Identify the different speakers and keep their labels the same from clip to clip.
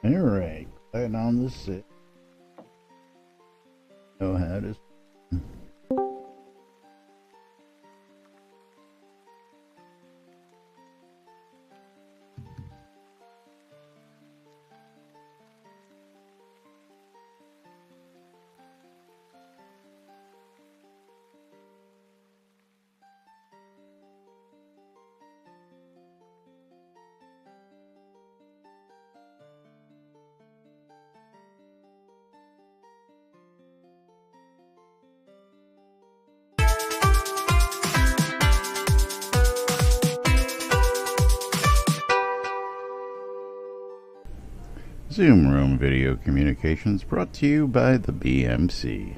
Speaker 1: Alright, putting on the sit. Know how to. Zoom Room Video Communications brought to you by the BMC.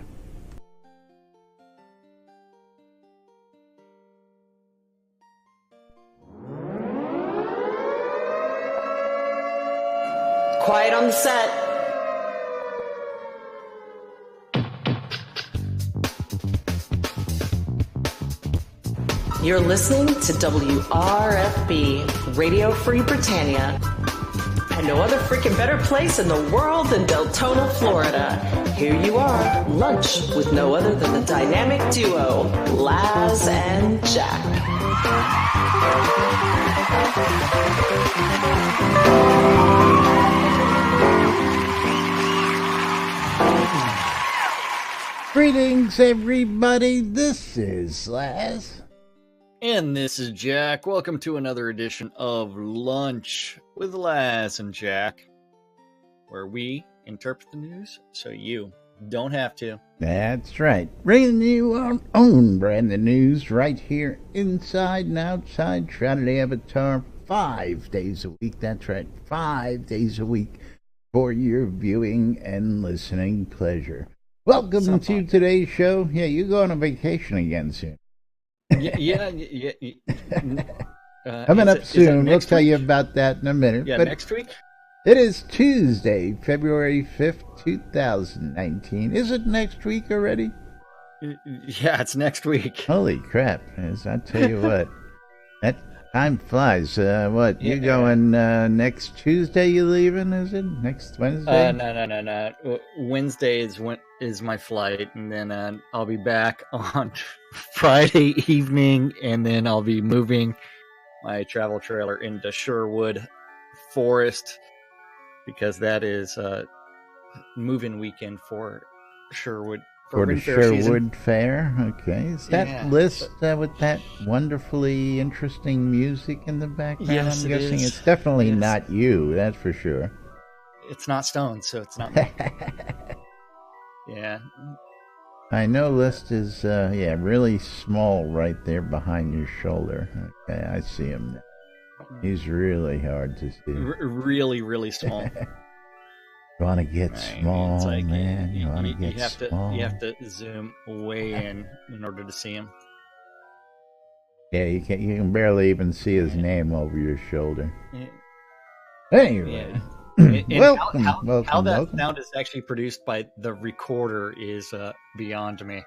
Speaker 2: Quiet on the set. You're listening to WRFB, Radio Free Britannia. And no other freaking better place in the world than Deltona, Florida. Here you are, lunch with no other than the dynamic duo, Laz and Jack.
Speaker 1: Greetings, everybody. This is Laz.
Speaker 3: And this is Jack. Welcome to another edition of Lunch with Laz and Jack, where we interpret the news so you don't have to.
Speaker 1: That's right. Bringing you our own brand of news right here inside and outside Shroud Avatar 5 days a week. That's right, 5 days a week for your viewing and listening pleasure. Welcome to today's show. Yeah, you go on a vacation again soon.
Speaker 3: Yeah.
Speaker 1: Coming up soon. We'll tell you about that in a minute.
Speaker 3: Yeah,
Speaker 1: but
Speaker 3: next week?
Speaker 1: It is Tuesday, February 5th, 2019. Is it next week already?
Speaker 3: Yeah, it's next week.
Speaker 1: Holy crap. I tell you what, that time flies. You going next Tuesday you leaving, is it? Next Wednesday?
Speaker 3: No. Wednesday is my flight, and then I'll be back on Friday evening, and then I'll be moving my travel trailer into Sherwood Forest, because that is move-in weekend for Sherwood.
Speaker 1: For the Sherwood Fair, okay. Is that list with that wonderfully interesting music in the background?
Speaker 3: Yes,
Speaker 1: I'm guessing it's definitely not you, that's for sure.
Speaker 3: It's not Stone, so it's not me. Yeah.
Speaker 1: I know list is, really small right there behind your shoulder. Okay, I see him now. He's really hard to see.
Speaker 3: Really, really small.
Speaker 1: You want to get small, man. You want to get small.
Speaker 3: You have to zoom way in order to see him.
Speaker 1: Yeah, you can barely even see his name over your shoulder. Anyway, welcome.
Speaker 3: How that sound is actually produced by the recorder is beyond me.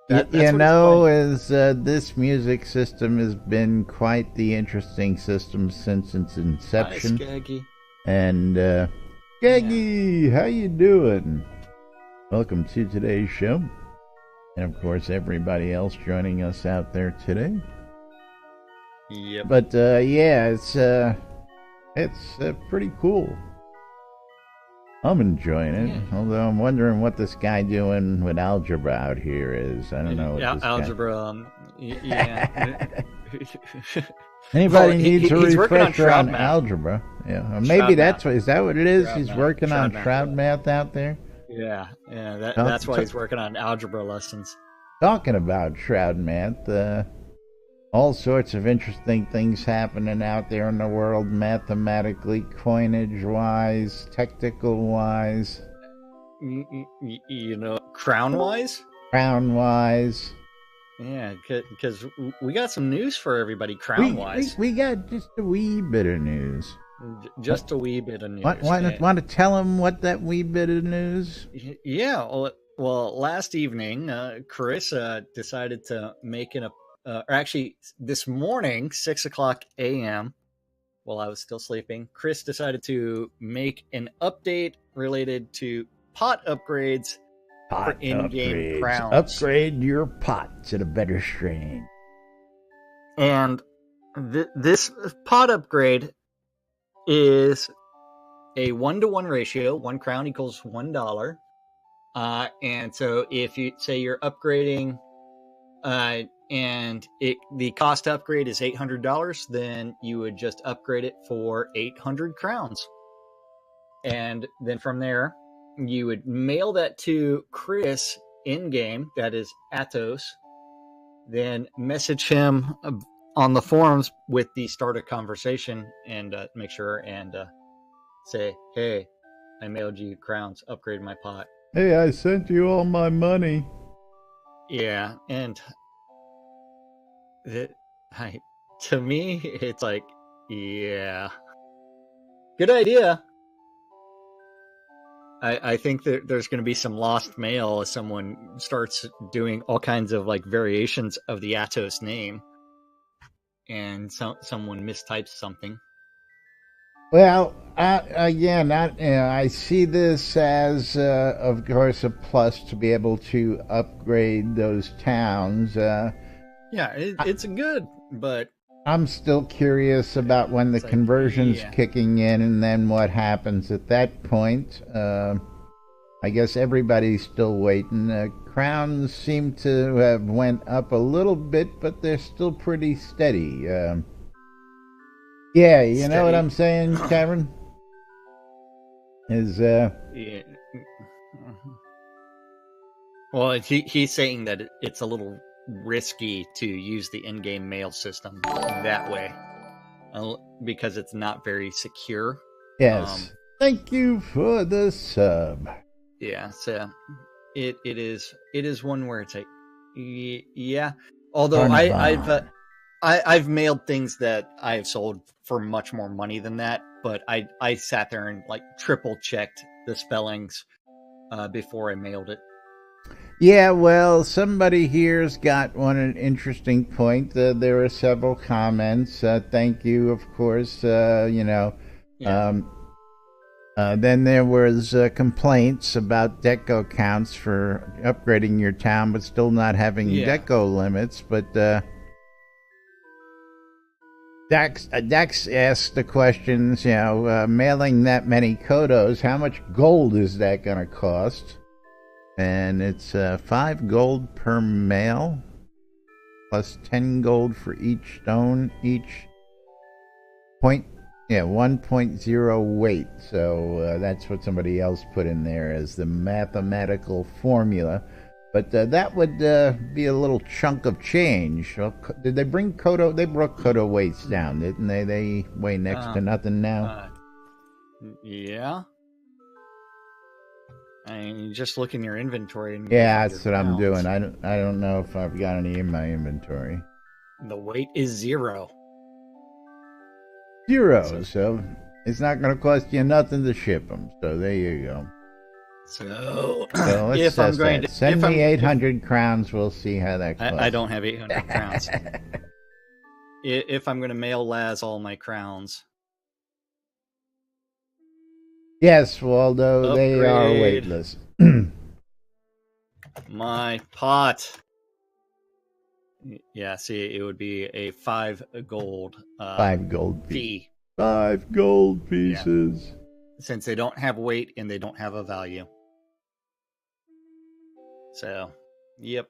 Speaker 1: This music system has been quite the interesting system since its inception.
Speaker 3: Hi, Skaggy.
Speaker 1: And Skaggy, how you doing? Welcome to today's show, and of course everybody else joining us out there today.
Speaker 3: Yep.
Speaker 1: But it's pretty cool. I'm enjoying it, although I'm wondering what this guy doing with algebra out here is. I don't know.
Speaker 3: Algebra.
Speaker 1: Anybody needs a refresher on algebra? Yeah, maybe is that what it is? He's working on Shroud math out there.
Speaker 3: Yeah. That's why he's working on algebra lessons.
Speaker 1: Talking about Shroud math, all sorts of interesting things happening out there in the world, mathematically, coinage-wise, technical-wise.
Speaker 3: Crown-wise?
Speaker 1: Crown-wise.
Speaker 3: Yeah, because we got some news for everybody, crown-wise.
Speaker 1: We got just a wee bit of news.
Speaker 3: Just a wee bit of news.
Speaker 1: Want to tell him what that wee bit of news?
Speaker 3: Yeah, well last evening, Chris decided to make this morning, 6 o'clock a.m., while I was still sleeping, Chris decided to make an update related to pot upgrades for in-game
Speaker 1: upgrades.
Speaker 3: crowns.
Speaker 1: Upgrade your pot to the better strain.
Speaker 3: And this pot upgrade is a 1-to-1 ratio. 1 crown equals $1. And so if you say you're upgrading and the cost to upgrade is $800, then you would just upgrade it for 800 crowns. And then from there, you would mail that to Chris in-game, that is Atos, then message him on the forums with the start a conversation and make sure and say, hey, I mailed you crowns, upgrade my pot.
Speaker 1: Hey, I sent you all my money.
Speaker 3: Yeah, and to me, it's like, yeah, good idea. I think that there's going to be some lost mail as someone starts doing all kinds of like variations of the Atos name, and someone mistypes something.
Speaker 1: Well, again, I see this as, of course, a plus to be able to upgrade those towns.
Speaker 3: Yeah, it's good, but
Speaker 1: I'm still curious about when the conversion's kicking in and then what happens at that point. I guess everybody's still waiting. Crowns seem to have went up a little bit, but they're still pretty steady. Yeah, you know what I'm saying, Cameron?
Speaker 3: Yeah. Well, he's saying that it's a little risky to use the in-game mail system that way because it's not very secure.
Speaker 1: Yes. Thank you for the sub.
Speaker 3: Yeah, so it is one where it's like, yeah. Although I've mailed things that I've sold for much more money than that, but I sat there and like triple checked the spellings before I mailed it.
Speaker 1: Yeah, well, somebody here's got an interesting point. There are several comments. Thank you, of course. Yeah. Then there was complaints about deco counts for upgrading your town, but still not having deco limits. But Dax asked the questions. Mailing that many Kodos, how much gold is that going to cost? And it's 5 gold per mail, plus 10 gold for each stone, each 1.0 weight. So that's what somebody else put in there as the mathematical formula. But that would be a little chunk of change. Well, did they bring Kodo? They brought Kodo weights down, didn't they? They weigh next to nothing now.
Speaker 3: Yeah. I mean, just look in your inventory. And
Speaker 1: that's what I'm doing. I don't know if I've got any in my inventory.
Speaker 3: The weight is 0.
Speaker 1: 0, so it's not going to cost you nothing to ship them. So there you go.
Speaker 3: So
Speaker 1: let's
Speaker 3: if I'm going to
Speaker 1: send me 800 crowns, we'll see how that goes.
Speaker 3: I don't have 800 crowns. If I'm going to mail Laz all my crowns.
Speaker 1: Yes, Waldo, they are weightless.
Speaker 3: My pot. Yeah, see, it would be a 5 gold.
Speaker 1: 5 gold
Speaker 3: fee.
Speaker 1: 5 gold pieces.
Speaker 3: Yeah. Since they don't have weight and they don't have a value. So, yep.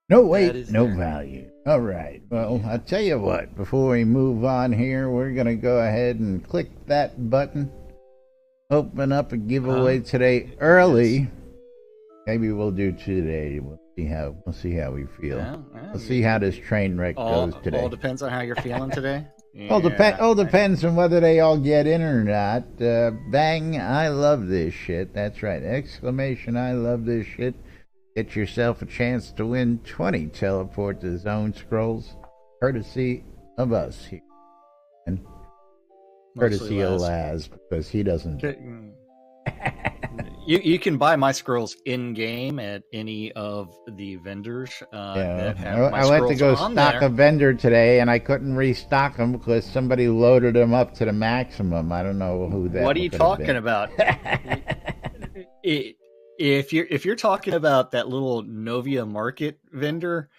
Speaker 1: No weight, no value. All right. Well, I'll tell you what. Before we move on here, we're going to go ahead and click that button. Open up a giveaway today early. Yes. Maybe we'll do today. We'll see how we feel. We'll see how this train wreck goes today.
Speaker 3: All depends on how you're feeling today.
Speaker 1: All depends on whether they all get in or not. Bang! I love this shit. That's right! Exclamation! I love this shit. Get yourself a chance to win 20 teleport to zone scrolls, courtesy of us here, and courtesy of Laz, because he doesn't.
Speaker 3: You can buy my scrolls in game at any of the vendors that have my
Speaker 1: I went to
Speaker 3: scrolls
Speaker 1: go
Speaker 3: on
Speaker 1: stock
Speaker 3: there.
Speaker 1: a vendor today, and I couldn't restock them because somebody loaded them up to the maximum. I don't know who that.
Speaker 3: What are you talking about? If you're talking about that little Novia Market vendor,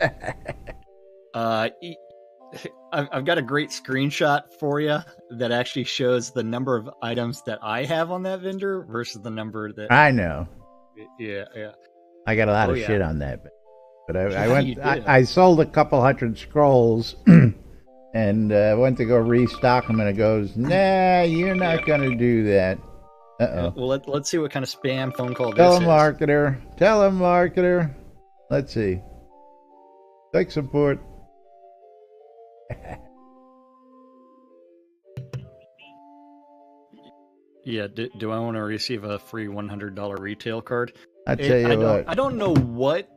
Speaker 3: I've got a great screenshot for you that actually shows the number of items that I have on that vendor versus the number that
Speaker 1: I know.
Speaker 3: Yeah.
Speaker 1: I got a lot of
Speaker 3: yeah.
Speaker 1: shit on that, but I
Speaker 3: You
Speaker 1: went.
Speaker 3: did.
Speaker 1: I sold a couple hundred scrolls, and went to go restock them, and it goes, "Nah, you're not gonna do that."
Speaker 3: Well, let's see what kind of spam phone call this is.
Speaker 1: Telemarketer. Let's see. Tech support.
Speaker 3: Yeah, do I want to receive a free $100 retail card?
Speaker 1: I tell you what.
Speaker 3: I don't know what.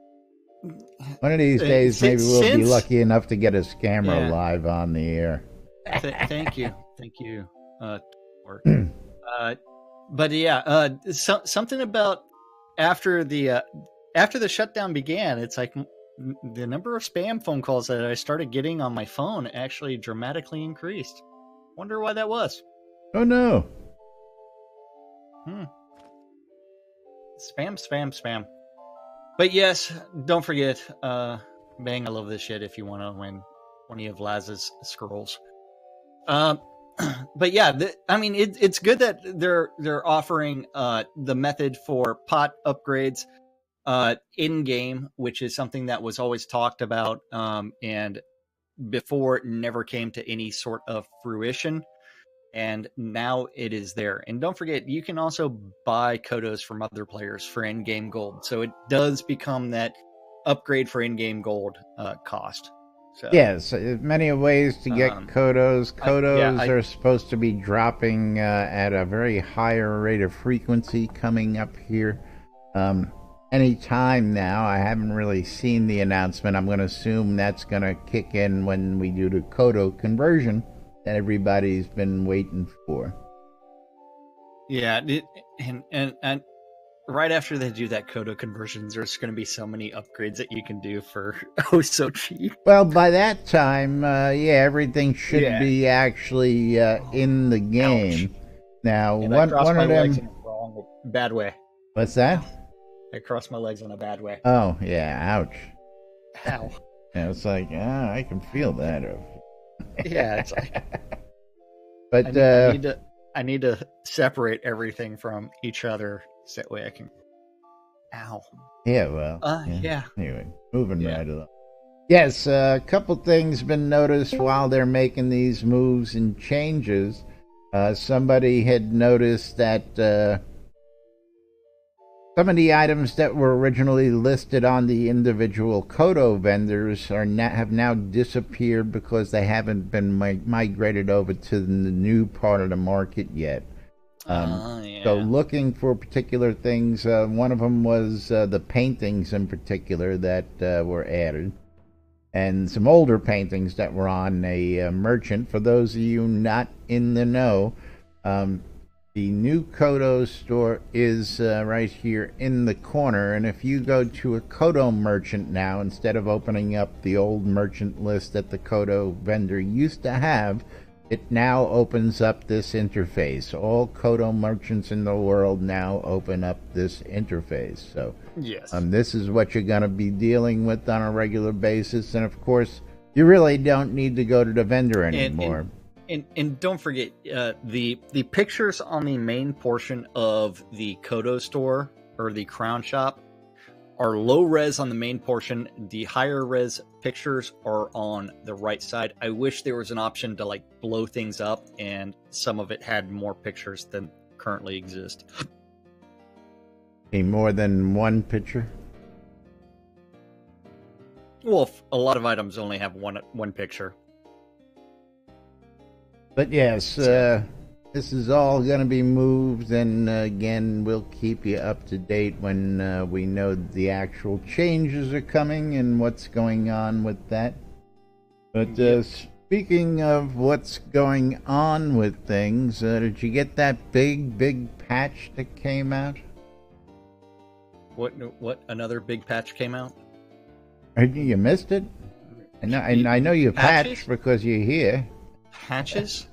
Speaker 1: One of these days, maybe we'll be
Speaker 3: since-
Speaker 1: lucky enough to get a scammer
Speaker 3: Yeah.
Speaker 1: live on the air.
Speaker 3: Thank you. But yeah, something about after the shutdown began, it's like the number of spam phone calls that I started getting on my phone actually dramatically increased. Wonder why that was.
Speaker 1: Oh no.
Speaker 3: Spam. But yes, don't forget, Bang, I love this shit if you want to win one of Laz's scrolls. But yeah, it's good that they're offering the method for pot upgrades in game, which is something that was always talked about, and before it never came to any sort of fruition. And now it is there. And don't forget, you can also buy Kodos from other players for in-game gold. So it does become that upgrade for in-game gold cost. So,
Speaker 1: yes, many ways to get Kodos. Kodos are supposed to be dropping at a very higher rate of frequency coming up here. Any time now. I haven't really seen the announcement. I'm going to assume that's going to kick in when we do the Kodo conversion that everybody's been waiting for.
Speaker 3: Yeah, and right after they do that Kodo conversions, there's going to be so many upgrades that you can do for so cheap.
Speaker 1: Well, by that time, everything should be actually in the game.
Speaker 3: Ouch.
Speaker 1: Now,
Speaker 3: And
Speaker 1: one of them.
Speaker 3: in a bad way.
Speaker 1: What's that?
Speaker 3: I crossed my legs in a bad way.
Speaker 1: Oh yeah, ouch.
Speaker 3: Ow.
Speaker 1: Yeah, it's like, I can feel that.
Speaker 3: Yeah, it's like.
Speaker 1: But
Speaker 3: I need to separate everything from each other so that way I can. Ow.
Speaker 1: Yeah, well.
Speaker 3: Yeah.
Speaker 1: Anyway, moving right along. Yes, a couple things been noticed while they're making these moves and changes. Somebody had noticed that some of the items that were originally listed on the individual Kodo vendors have now disappeared because they haven't been migrated over to the new part of the market yet. So looking for particular things, one of them was the paintings in particular that were added, and some older paintings that were on a merchant. For those of you not in the know, the new Kodo store is right here in the corner, and if you go to a Kodo merchant now, instead of opening up the old merchant list that the Kodo vendor used to have, it now opens up this interface. All Kodo merchants in the world now open up this interface. So
Speaker 3: yes,
Speaker 1: this is what you're going to be dealing with on a regular basis, and of course, you really don't need to go to the vendor anymore.
Speaker 3: And don't forget, the pictures on the main portion of the Kodo store or the Crown Shop are low res on the main portion. The higher res pictures are on the right side. I wish there was an option to like blow things up and some of it had more pictures than currently exist.
Speaker 1: More than one picture?
Speaker 3: Well, a lot of items only have one picture.
Speaker 1: But yes, this is all going to be moved, and again, we'll keep you up to date when we know the actual changes are coming and what's going on with that. But speaking of what's going on with things, did you get that big patch that came out?
Speaker 3: What another big patch came out?
Speaker 1: You missed it? I know you
Speaker 3: Patches?
Speaker 1: patched because you're here.
Speaker 3: Patches?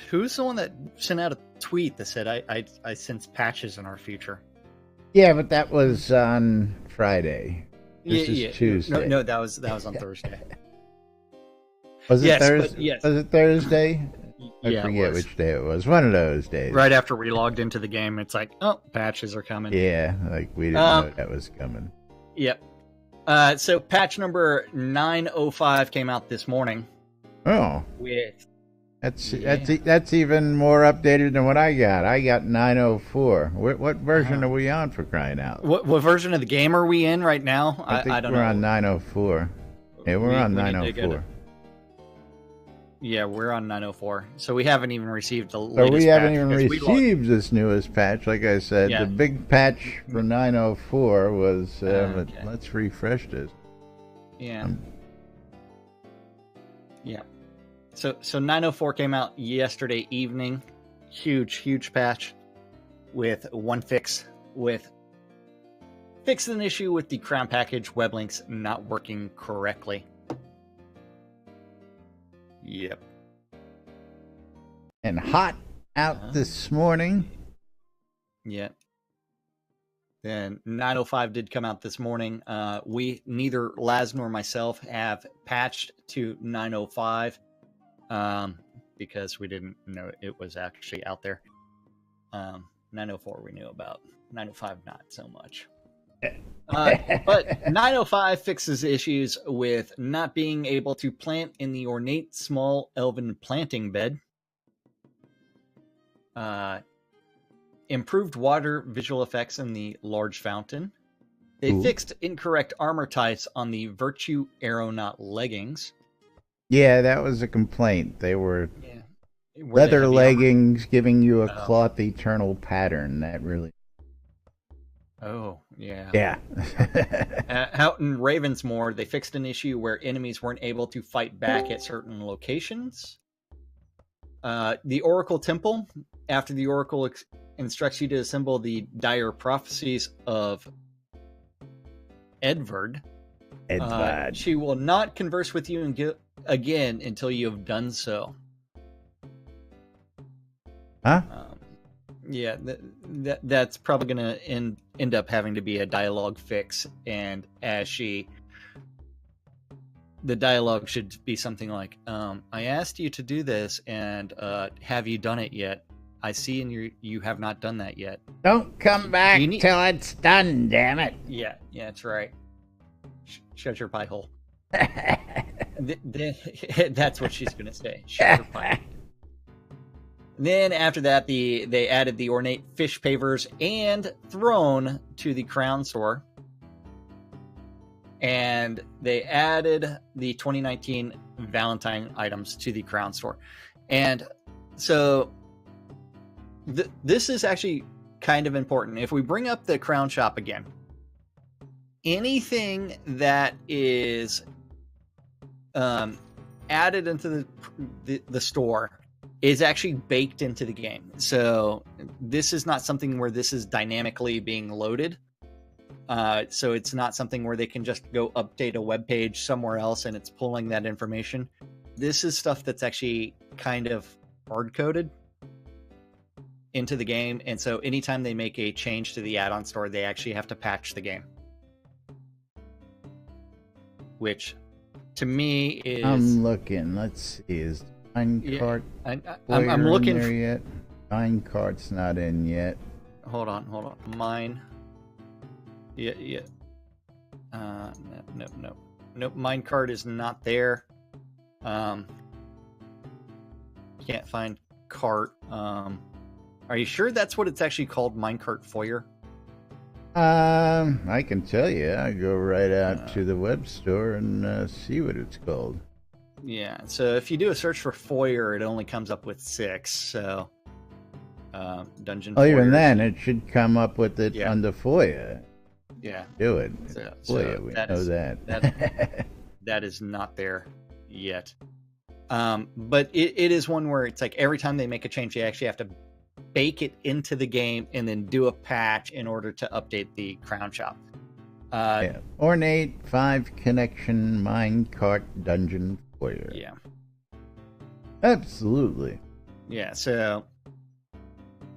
Speaker 3: Who's the one that sent out a tweet that said I sense patches in our future?
Speaker 1: Yeah, but that was on Friday. This is Tuesday.
Speaker 3: No, that was on Thursday.
Speaker 1: Was it
Speaker 3: Yes,
Speaker 1: Thursday?
Speaker 3: yes.
Speaker 1: Was it Thursday? I
Speaker 3: Yeah, it
Speaker 1: forget
Speaker 3: was.
Speaker 1: which day it was. One of those days.
Speaker 3: Right after we logged into the game, it's like, oh, patches are coming.
Speaker 1: Yeah, like we didn't know that was coming.
Speaker 3: Yep. So patch number 905 came out this morning.
Speaker 1: Oh,
Speaker 3: With
Speaker 1: that's even more updated than what I got. I got 904. What version are we on, for crying out?
Speaker 3: what version of the game are we in right now?
Speaker 1: I think
Speaker 3: don't
Speaker 1: we're
Speaker 3: know.
Speaker 1: on 904. Yeah, we're on
Speaker 3: we need to go
Speaker 1: 904.
Speaker 3: Yeah, we're on 904. So we haven't even received the
Speaker 1: So
Speaker 3: latest
Speaker 1: we haven't
Speaker 3: patch
Speaker 1: even
Speaker 3: because we
Speaker 1: received this newest patch. Like I said,
Speaker 3: Yeah.
Speaker 1: the big patch for 904 was.
Speaker 3: Okay.
Speaker 1: Let's refresh this.
Speaker 3: Yeah. Yeah. So 904 came out yesterday evening. Huge patch with one fix, with fixed an issue with the crown package web links not working correctly. Yep.
Speaker 1: And hot out this morning.
Speaker 3: Yep. Then 905 did come out this morning. We, neither Laz nor myself, have patched to 905 because we didn't know it was actually out there. 904 we knew about. 905 not so much. But 905 fixes issues with not being able to plant in the ornate small elven planting bed. Improved water visual effects in the large fountain. They fixed incorrect armor types on the Virtue Aeronaut leggings.
Speaker 1: Yeah, that was a complaint. They were
Speaker 3: Were they
Speaker 1: leather
Speaker 3: heavy
Speaker 1: leggings giving you a cloth eternal pattern. That really.
Speaker 3: armor? Oh, yeah.
Speaker 1: Yeah.
Speaker 3: Out in Ravensmoor, they fixed an issue where enemies weren't able to fight back at certain locations. The Oracle Temple, after the Oracle instructs you to assemble the dire prophecies of Edvard, she will not converse with you again until you have done so.
Speaker 1: Huh?
Speaker 3: Yeah, that's probably going to end up having to be a dialogue fix, and the dialogue should be something like, I asked you to do this, and have you done it yet? I see you have not done that yet.
Speaker 1: Don't come back till it's done, damn it.
Speaker 3: Yeah, that's right. Shut your pie hole. That's what she's going to say. Shut your pie. Then after that, they added the ornate fish pavers and throne to the crown store. And they added the 2019 Valentine items to the crown store. And so this is actually kind of important. If we bring up the crown shop again, anything that is added into the store is actually baked into the game. So this is not something where this is dynamically being loaded. So it's not something where they can just go update a web page somewhere else and it's pulling that information. This is stuff that's actually kind of hard-coded into the game. And so anytime they make a change to the add-on store, they actually have to patch the game. Which, to me, is...
Speaker 1: I'm looking. Let's see. Is Minecart
Speaker 3: I'm looking
Speaker 1: there yet? Minecart's not in yet.
Speaker 3: Hold on. Mine... Yeah. Nope. Minecart is not there. Can't find cart. Are you sure that's what it's actually called? Minecart Foyer?
Speaker 1: I can tell you. I go right out to the web store and see what it's called.
Speaker 3: Yeah. So if you do a search for Foyer, it only comes up with 6. So dungeon.
Speaker 1: Oh, even
Speaker 3: Foyers.
Speaker 1: then, it should come up with it under Foyer.
Speaker 3: Yeah.
Speaker 1: Do it.
Speaker 3: So
Speaker 1: we know that.
Speaker 3: That is not there yet. But it is one where it's like every time they make a change, they actually have to bake it into the game and then do a patch in order to update the crown shop.
Speaker 1: Yeah. Ornate 5 connection minecart dungeon foyer.
Speaker 3: Yeah.
Speaker 1: Absolutely.
Speaker 3: Yeah, so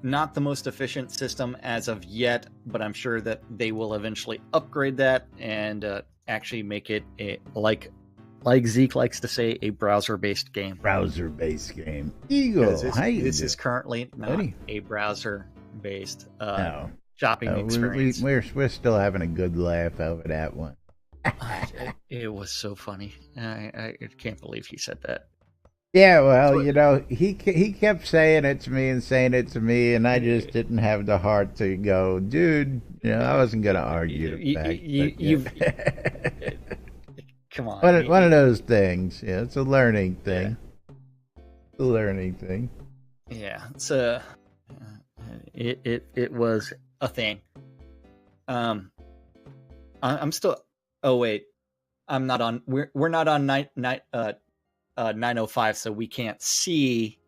Speaker 3: not the most efficient system as of yet, but I'm sure that they will eventually upgrade that and actually make it like Zeke likes to say, a browser-based game.
Speaker 1: Browser-based game. Eagle,
Speaker 3: this is currently not a browser-based shopping experience.
Speaker 1: We're still having a good laugh over that one.
Speaker 3: It was so funny. I can't believe he said that.
Speaker 1: Yeah, well, he kept saying it to me, and I just didn't have the heart to go, dude. I wasn't going to argue it back.
Speaker 3: Come on.
Speaker 1: One of those things. Yeah, it's a learning thing. Yeah. It's a learning thing.
Speaker 3: Yeah, it's it was a thing. I'm still. Oh wait, I'm not on. We're not on 905, so we can't see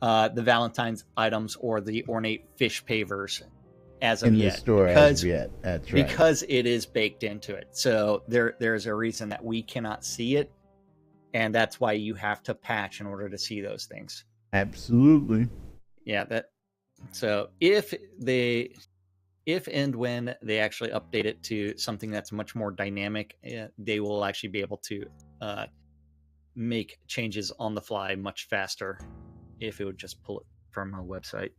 Speaker 3: the Valentine's items or the ornate fish pavers as of
Speaker 1: yet. In the store as of yet. That's right.
Speaker 3: Because it is baked into it. So there's a reason that we cannot see it, and that's why you have to patch in order to see those things.
Speaker 1: Absolutely.
Speaker 3: Yeah, so if and when they actually update it to something that's much more dynamic, they will actually be able to make changes on the fly much faster if it would just pull it from a website.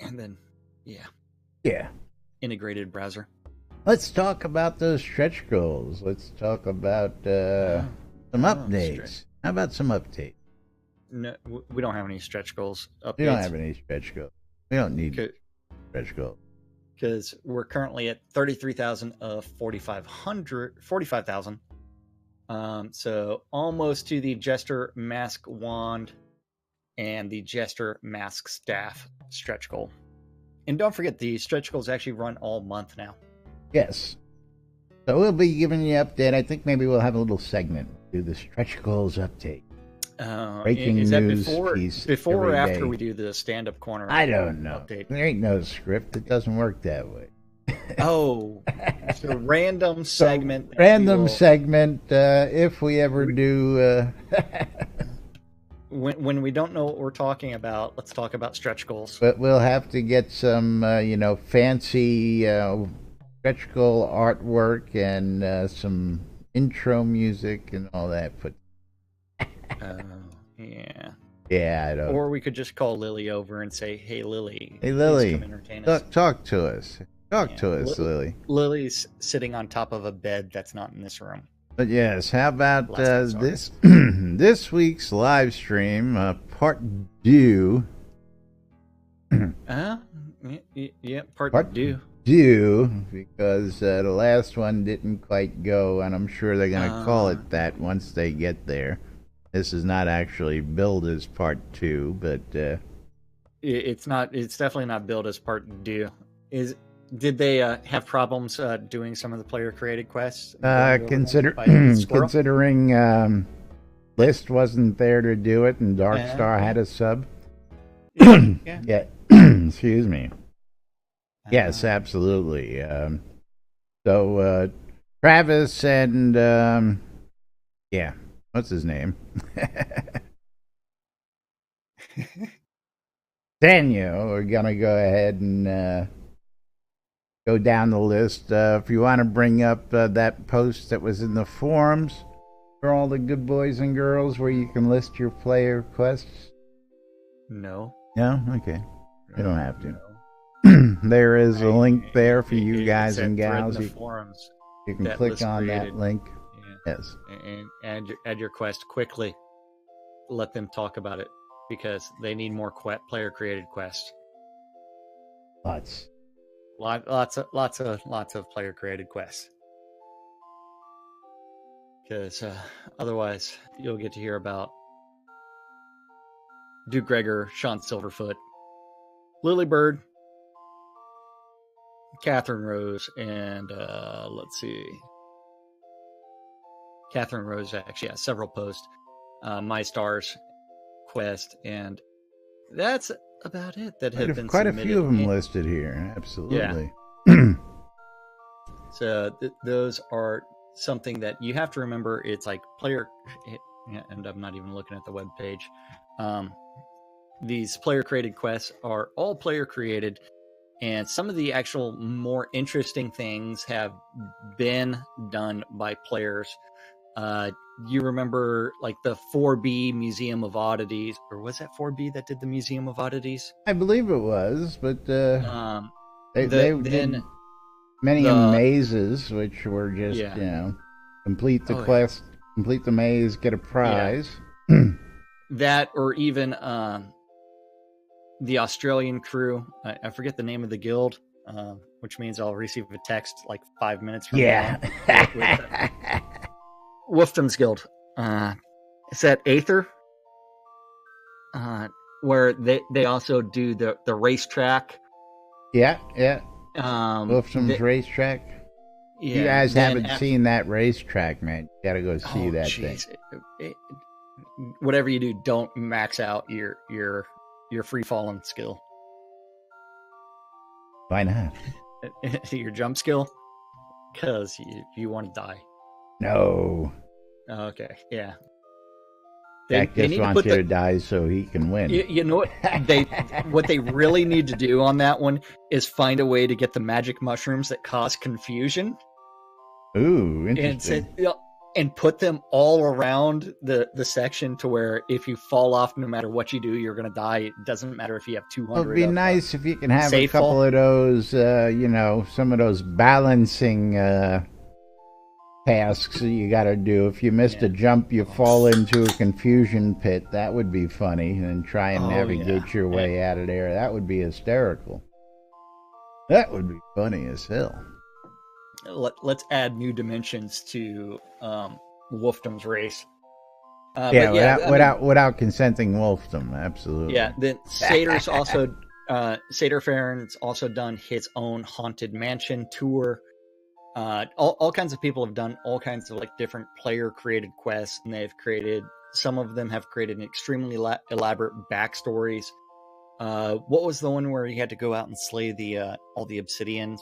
Speaker 3: And then
Speaker 1: yeah,
Speaker 3: integrated browser.
Speaker 1: Let's talk about those stretch goals. Let's talk about some updates. How about some updates?
Speaker 3: No, we don't have any stretch goals updates.
Speaker 1: We don't have any stretch goals. We don't need stretch goals.
Speaker 3: Because we're currently at 33,000 of 45,000. So almost to the Jester Mask Wand and the Jester Mask Staff stretch goal. And don't forget, the stretch goals actually run all month now.
Speaker 1: Yes. So we'll be giving you an update. I think maybe we'll have a little segment. Do the stretch goals update. Breaking
Speaker 3: is that
Speaker 1: news
Speaker 3: before or after
Speaker 1: day.
Speaker 3: we do the stand-up corner?
Speaker 1: I don't know.
Speaker 3: Update?
Speaker 1: There ain't no script. It doesn't work that way.
Speaker 3: Oh, it's a random segment.
Speaker 1: Segment. If we ever do.
Speaker 3: When we don't know what we're talking about, let's talk about stretch goals.
Speaker 1: But we'll have to get some, fancy stretch goal artwork and some intro music and all that.
Speaker 3: Yeah.
Speaker 1: Yeah, I don't.
Speaker 3: Or we could just call Lily over and say, "Hey, Lily.
Speaker 1: Hey, Lily.
Speaker 3: Come entertain us.
Speaker 1: Talk to us. Talk to us, Lily."
Speaker 3: Lily's sitting on top of a bed that's not in this room.
Speaker 1: But yes, how about this this week's live stream, part due?
Speaker 3: Part due.
Speaker 1: Due, because the last one didn't quite go, and I'm sure they're going to call it that once they get there. This is not actually billed as part 2, but
Speaker 3: it's not. It's definitely not billed as part due. Did they have problems doing some of the player-created quests?
Speaker 1: Considering List wasn't there to do it, and Darkstar had a sub. Yeah. Excuse me. Yes, absolutely. So Travis and what's his name? Daniel, we're gonna go ahead and go down the list. If you want to bring up that post that was in the forums for all the good boys and girls where you can list your player requests.
Speaker 3: No.
Speaker 1: No? Okay. You don't have to. There is a link there for you guys and gals. You can click on that link. Yeah. Yes.
Speaker 3: And add your quest quickly. Let them talk about it because they need more player-created quests.
Speaker 1: Lots
Speaker 3: of player-created quests. Because otherwise, you'll get to hear about Duke Gregor, Sean Silverfoot, Lily Bird, Catherine Rose, and let's see. Catherine Rose actually has several posts. My Stars quest, and that's about it that have been
Speaker 1: quite a
Speaker 3: submitted.
Speaker 1: few of them listed here. Absolutely.
Speaker 3: So those are something that you have to remember. It's like player, and I'm not even looking at the web page. These player created quests are all player created, and some of the actual more interesting things have been done by players. You remember like the 4B Museum of Oddities, or was that 4B that did the Museum of Oddities?
Speaker 1: I believe it was, but they
Speaker 3: then
Speaker 1: did many mazes, which were just, complete the quest, complete the maze, get a prize.
Speaker 3: That, or even the Australian crew. I forget the name of the guild, which means I'll receive a text like 5 minutes from now. Wolfdom's Guild. Is that Aether? Where they also do the racetrack.
Speaker 1: Yeah. Wolfdom's racetrack. Yeah, you guys haven't seen that racetrack, man. You gotta go see that thing.
Speaker 3: Whatever you do, don't max out your free falling skill.
Speaker 1: Why not?
Speaker 3: Your jump skill? Because you want to die.
Speaker 1: No.
Speaker 3: Okay, yeah.
Speaker 1: Jack just wants you to die so he can win.
Speaker 3: You know what? What they really need to do on that one is find a way to get the magic mushrooms that cause confusion.
Speaker 1: Ooh, interesting.
Speaker 3: And put them all around the section to where if you fall off, no matter what you do, you're going to die. It doesn't matter if you have 200.
Speaker 1: It'd be nice if you can have a couple of those, some of those balancing tasks that you got to do. If you missed a jump, you fall into a confusion pit. That would be funny. And try and navigate your way out of there. That would be hysterical. That would be funny as hell.
Speaker 3: Let's add new dimensions to Wolfdom's race.
Speaker 1: Without consenting Wolfdom, absolutely.
Speaker 3: Yeah, then Sater's also Sater Farron's also done his own haunted mansion tour. All kinds of people have done all kinds of like different player created quests, and some of them have created extremely elaborate backstories. What was the one where you had to go out and slay all the obsidians?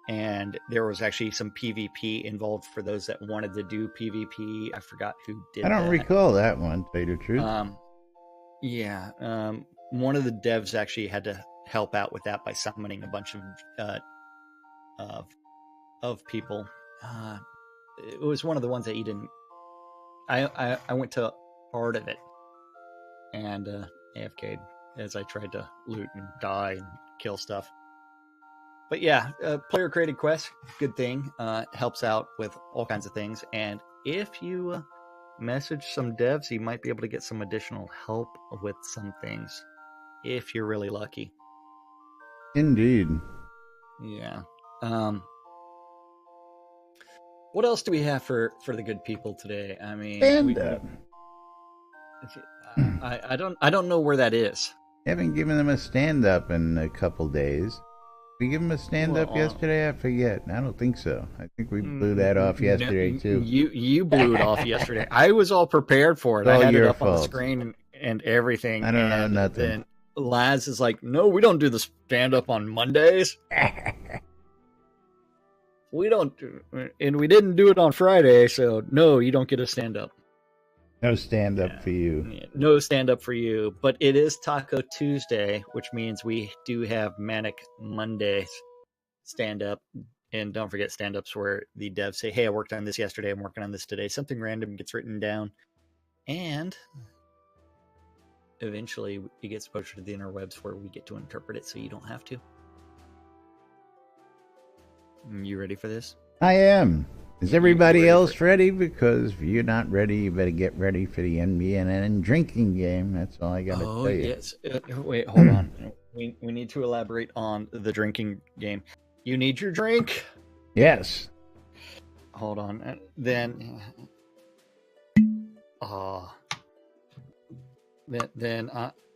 Speaker 3: And there was actually some PvP involved for those that wanted to do PvP. I forgot who did that.
Speaker 1: I don't recall that one, to tell you the truth.
Speaker 3: One of the devs actually had to help out with that by summoning a bunch of people. It was one of the ones that you didn't. I went to part of it and AFK'd as I tried to loot and die and kill stuff. But yeah, player created quests, good thing. Helps out with all kinds of things. And if you message some devs, you might be able to get some additional help with some things, if you're really lucky.
Speaker 1: Indeed.
Speaker 3: Yeah. What else do we have for the good people today? I mean, I don't know where that is.
Speaker 1: Haven't given them a stand up in a couple days. We give them a stand up yesterday? I forget. I don't think so. I think we blew that off yesterday too.
Speaker 3: You blew it off yesterday. I was all prepared for it. I had it up on the screen and everything.
Speaker 1: I don't know nothing.
Speaker 3: Then Laz is like, "No, we don't do the stand up on Mondays. We don't do, and we didn't do it on Friday, so no, you don't get a stand up."
Speaker 1: No stand up for you.
Speaker 3: Yeah, no stand up for you. But it is Taco Tuesday, which means we do have Manic Mondays stand up. And don't forget stand ups where the devs say, "Hey, I worked on this yesterday. I'm working on this today." Something random gets written down. And eventually it gets posted to the interwebs where we get to interpret it so you don't have to. You ready for this?
Speaker 1: I am. Is everybody else ready? Because if you're not ready, you better get ready for the NBNN drinking game. That's all I got to tell you.
Speaker 3: Yes. Wait, hold on. We need to elaborate on the drinking game. You need your drink?
Speaker 1: Yes.
Speaker 3: Hold on. Then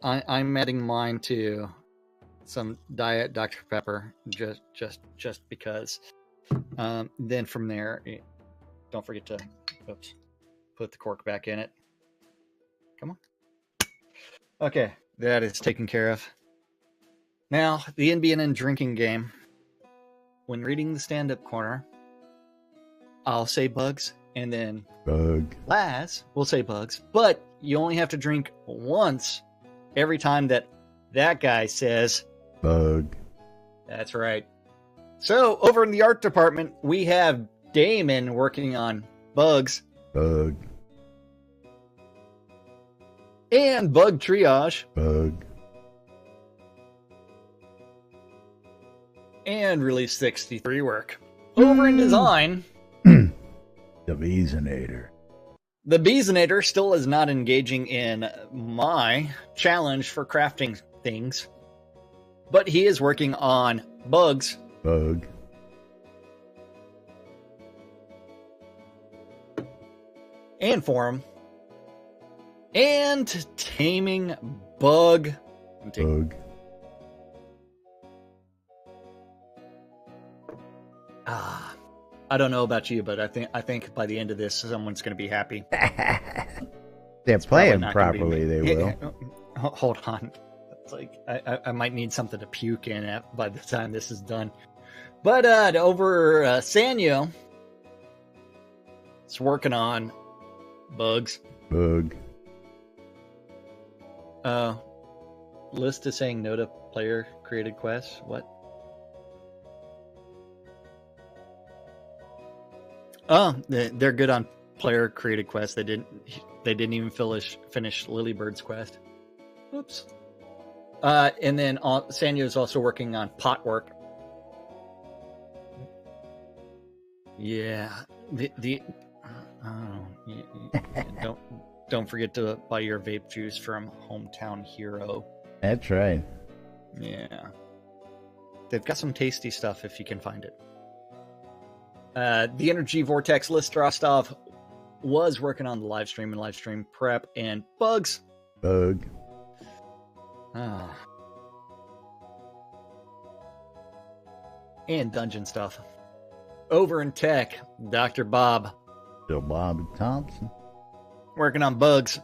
Speaker 3: I'm adding mine to some Diet Dr. Pepper just because. Then from there, don't forget to put the cork back in it. Come on. Okay, That is taken care of. Now, the NBNN drinking game. When reading the stand-up corner, I'll say bugs, and then
Speaker 1: Bug.
Speaker 3: Laz will say bugs, but you only have to drink once every time that guy says
Speaker 1: Bug.
Speaker 3: That's right. So, over in the art department, we have Damon working on bugs
Speaker 1: Bug.
Speaker 3: and bug triage
Speaker 1: Bug.
Speaker 3: and release 63 work. Over in design,
Speaker 1: The Beesonator.
Speaker 3: the Beesonator still is not engaging in my challenge for crafting things, but he is working on bugs
Speaker 1: Bug.
Speaker 3: and form and taming bug.
Speaker 1: Bug.
Speaker 3: I don't know about you, but I think by the end of this, someone's going to be happy.
Speaker 1: They're playing
Speaker 3: Probably not gonna be
Speaker 1: properly,
Speaker 3: me.
Speaker 1: they will.
Speaker 3: Hold on. It's like I might need something to puke in at by the time this is done. But over Sanyo, it's working on bugs.
Speaker 1: Bug.
Speaker 3: List is saying no to player created quests. What? Oh, they're good on player created quests. They didn't even finish Lilybird's quest. Oops. And then Sanyo is also working on pot work. Yeah. Don't forget to buy your vape juice from Hometown Hero.
Speaker 1: That's right.
Speaker 3: Yeah. They've got some tasty stuff if you can find it. The Energy Vortex List Rostov was working on the live stream and live stream prep and bugs.
Speaker 1: Bug.
Speaker 3: And dungeon stuff. Over in tech, Dr. Bob
Speaker 1: Bill Bob Thompson.
Speaker 3: working on bugs.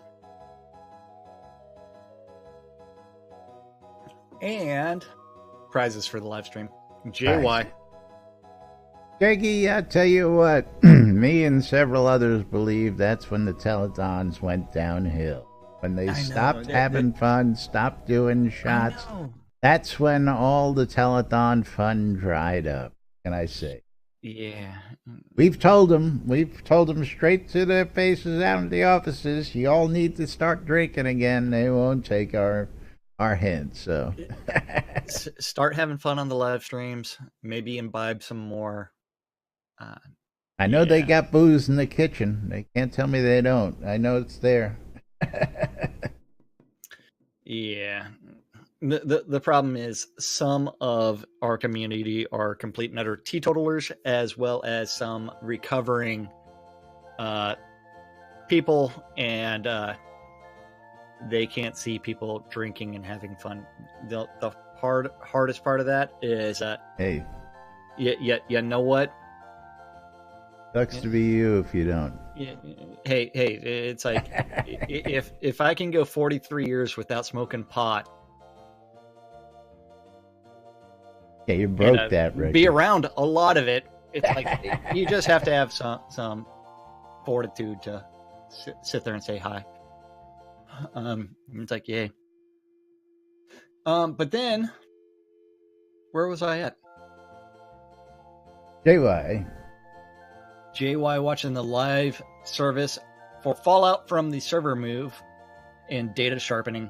Speaker 3: And prizes for the live stream. JY.
Speaker 1: Jackie, I tell you what, me and several others believe that's when the telethons went downhill. When they stopped having fun, stopped doing shots, that's when all the telethon fun dried up. Can I say?
Speaker 3: Yeah.
Speaker 1: We've told them straight to their faces out in the offices, you all need to start drinking again. They won't take our hint, so.
Speaker 3: Start having fun on the live streams. Maybe imbibe some more.
Speaker 1: I know they got booze in the kitchen. They can't tell me they don't. I know it's there.
Speaker 3: Yeah. The problem is some of our community are complete and utter teetotalers, as well as some recovering people, and they can't see people drinking and having fun. The hardest part of that is
Speaker 1: Hey,
Speaker 3: you know what?
Speaker 1: sucks to be you if you don't.
Speaker 3: Hey, it's like if I can go 43 years without smoking pot,
Speaker 1: Yeah, you broke
Speaker 3: and,
Speaker 1: that record.
Speaker 3: be around a lot of it. It's like you just have to have some fortitude to sit there and say hi. It's like, yay. But then, where was I at? JY watching the live service for Fallout from the server move and data sharpening.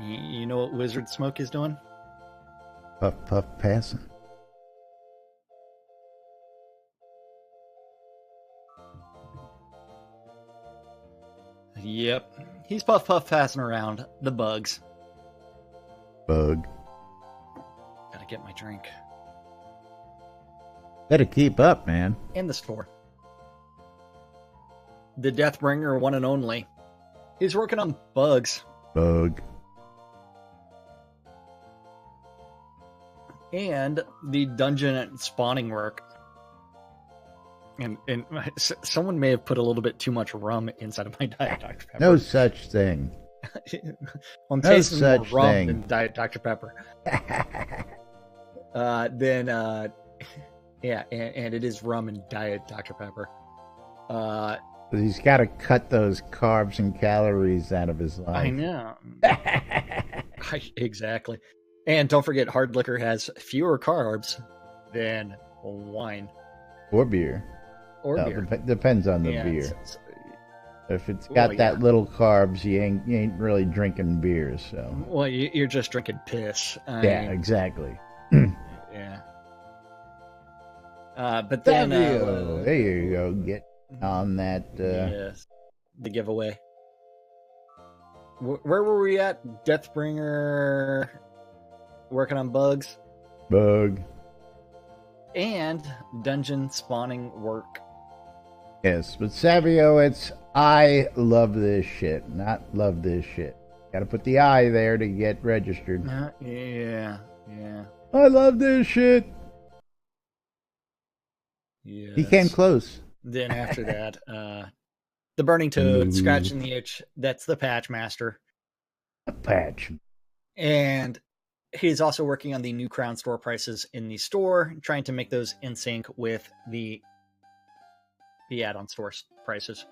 Speaker 3: You know what Wizard Smoke is doing?
Speaker 1: Puff puff passing.
Speaker 3: Yep. He's puff passing around the bugs.
Speaker 1: Bug.
Speaker 3: Gotta get my drink.
Speaker 1: Better keep up, man.
Speaker 3: In the store. The Deathbringer, one and only. He's working on bugs.
Speaker 1: Bug.
Speaker 3: And the dungeon spawning work. And someone may have put a little bit too much rum inside of my Diet Dr. Pepper.
Speaker 1: No such thing.
Speaker 3: I'm
Speaker 1: No
Speaker 3: tasting more
Speaker 1: such
Speaker 3: rum
Speaker 1: thing.
Speaker 3: than Diet Dr. Pepper. Yeah, and it is rum and Diet Dr. Pepper.
Speaker 1: He's got to cut those carbs and calories out of his life.
Speaker 3: I know. Exactly. And don't forget, hard liquor has fewer carbs than wine.
Speaker 1: Or beer.
Speaker 3: Or
Speaker 1: No,
Speaker 3: beer.
Speaker 1: depends on the beer. If it's got that little carbs, you ain't really drinking beer. So.
Speaker 3: Well, you're just drinking piss.
Speaker 1: Yeah, exactly.
Speaker 3: Yeah. But then
Speaker 1: there you go. Get on that.
Speaker 3: Yes, the giveaway. Where were we at? Deathbringer working on bugs.
Speaker 1: Bug.
Speaker 3: And dungeon spawning work.
Speaker 1: Yes, but Savio, it's I love this shit, not love this shit. Got to put the I there to get registered.
Speaker 3: Yeah.
Speaker 1: I love this shit.
Speaker 3: Yes.
Speaker 1: He came close.
Speaker 3: Then after that, the Burning Toad, Scratching the Itch, that's the Patch Master.
Speaker 1: A patch.
Speaker 3: And he's also working on the new Crown store prices in the store, trying to make those in sync with the add-on store prices.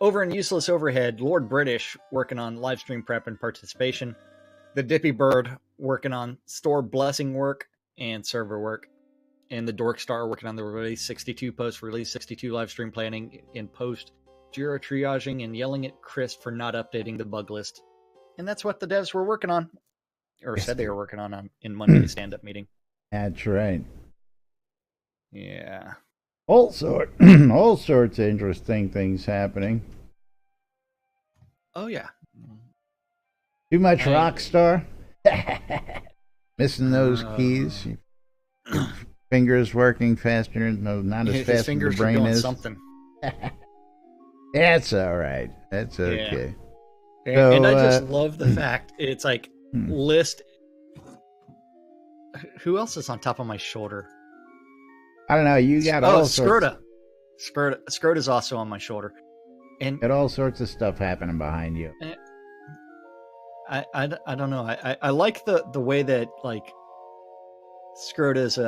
Speaker 3: Over in Useless Overhead, Lord British working on live stream prep and participation. The Dippy Bird working on store blessing work and server work. And the Dork Star working on the release 62 post-release 62 live stream planning in post, Jira triaging, and yelling at Chris for not updating the bug list. And that's what the devs were working on, or said they were working on in Monday's stand-up meeting.
Speaker 1: That's right.
Speaker 3: Yeah.
Speaker 1: All sorts of interesting things happening.
Speaker 3: Oh yeah.
Speaker 1: Too much Rockstar. Missing those keys. Fingers working faster. No, not as fast as the brain is.
Speaker 3: Something.
Speaker 1: That's all right. That's okay.
Speaker 3: Yeah. And I just love the fact it's like list. Who else is on top of my shoulder?
Speaker 1: I don't know. You got all sorts.
Speaker 3: Scroda is also on my shoulder, and
Speaker 1: got all sorts of stuff happening behind you.
Speaker 3: I don't know. I like the way that like Scroda's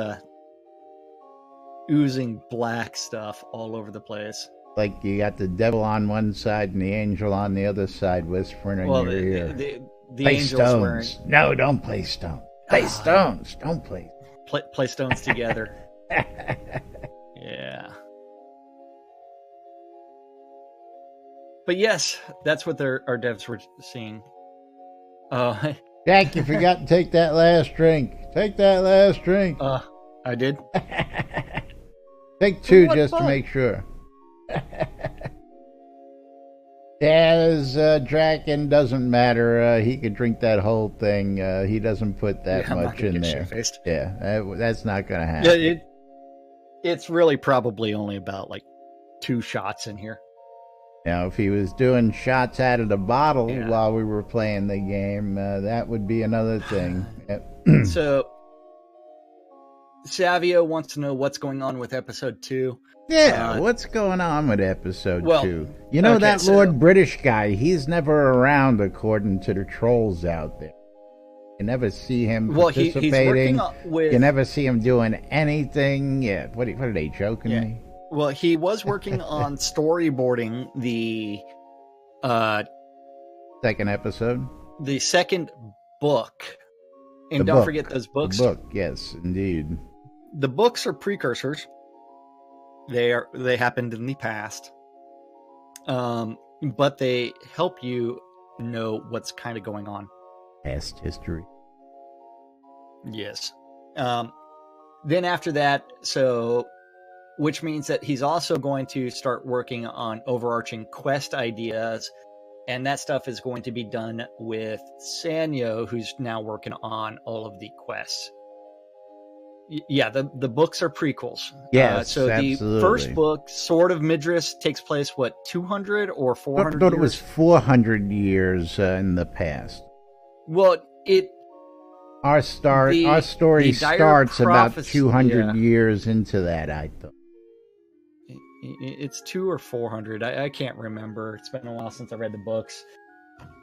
Speaker 3: oozing black stuff all over the place.
Speaker 1: Like you got the devil on one side and the angel on the other side whispering in your ear.
Speaker 3: The
Speaker 1: play
Speaker 3: angel's
Speaker 1: stones.
Speaker 3: wearing.
Speaker 1: No, don't play stones. Play stones. Don't play.
Speaker 3: Play stones together. Yeah. But yes, that's what our devs were seeing.
Speaker 1: Jack, you forgot to take that last drink. Take that last drink.
Speaker 3: I did.
Speaker 1: Take two just to make sure. Yeah, Draken doesn't matter. He could drink that whole thing. He doesn't put that much in there. Yeah, that's not going to happen.
Speaker 3: Yeah, it's really probably only about like 2 shots in here.
Speaker 1: Now, if he was doing shots out of the bottle while we were playing the game, that would be another thing. Yep.
Speaker 3: So, Savio wants to know what's going on with episode 2.
Speaker 1: Yeah, what's going on with episode 2? You know, that Lord British guy, he's never around according to the trolls out there. You never see him participating. You never see him doing anything. Yeah, what are they joking me?
Speaker 3: Well, he was working on storyboarding the
Speaker 1: second episode,
Speaker 3: the second book, and don't forget those books.
Speaker 1: The book, yes, indeed.
Speaker 3: The books are precursors. They happened in the past, but they help you know what's kind of going on.
Speaker 1: Past history.
Speaker 3: Yes. Then after that, which means that he's also going to start working on overarching quest ideas, and that stuff is going to be done with Sanyo, who's now working on all of the quests. Yeah, the books are prequels.
Speaker 1: Yes,
Speaker 3: so
Speaker 1: absolutely.
Speaker 3: The first book, Sword of Midris, takes place, 200 or 400
Speaker 1: I thought
Speaker 3: years?
Speaker 1: It was 400 years in the past.
Speaker 3: Well,
Speaker 1: Our story starts about 200 years into that, I thought.
Speaker 3: It's 200 or 400. I can't remember. It's been a while since I read the books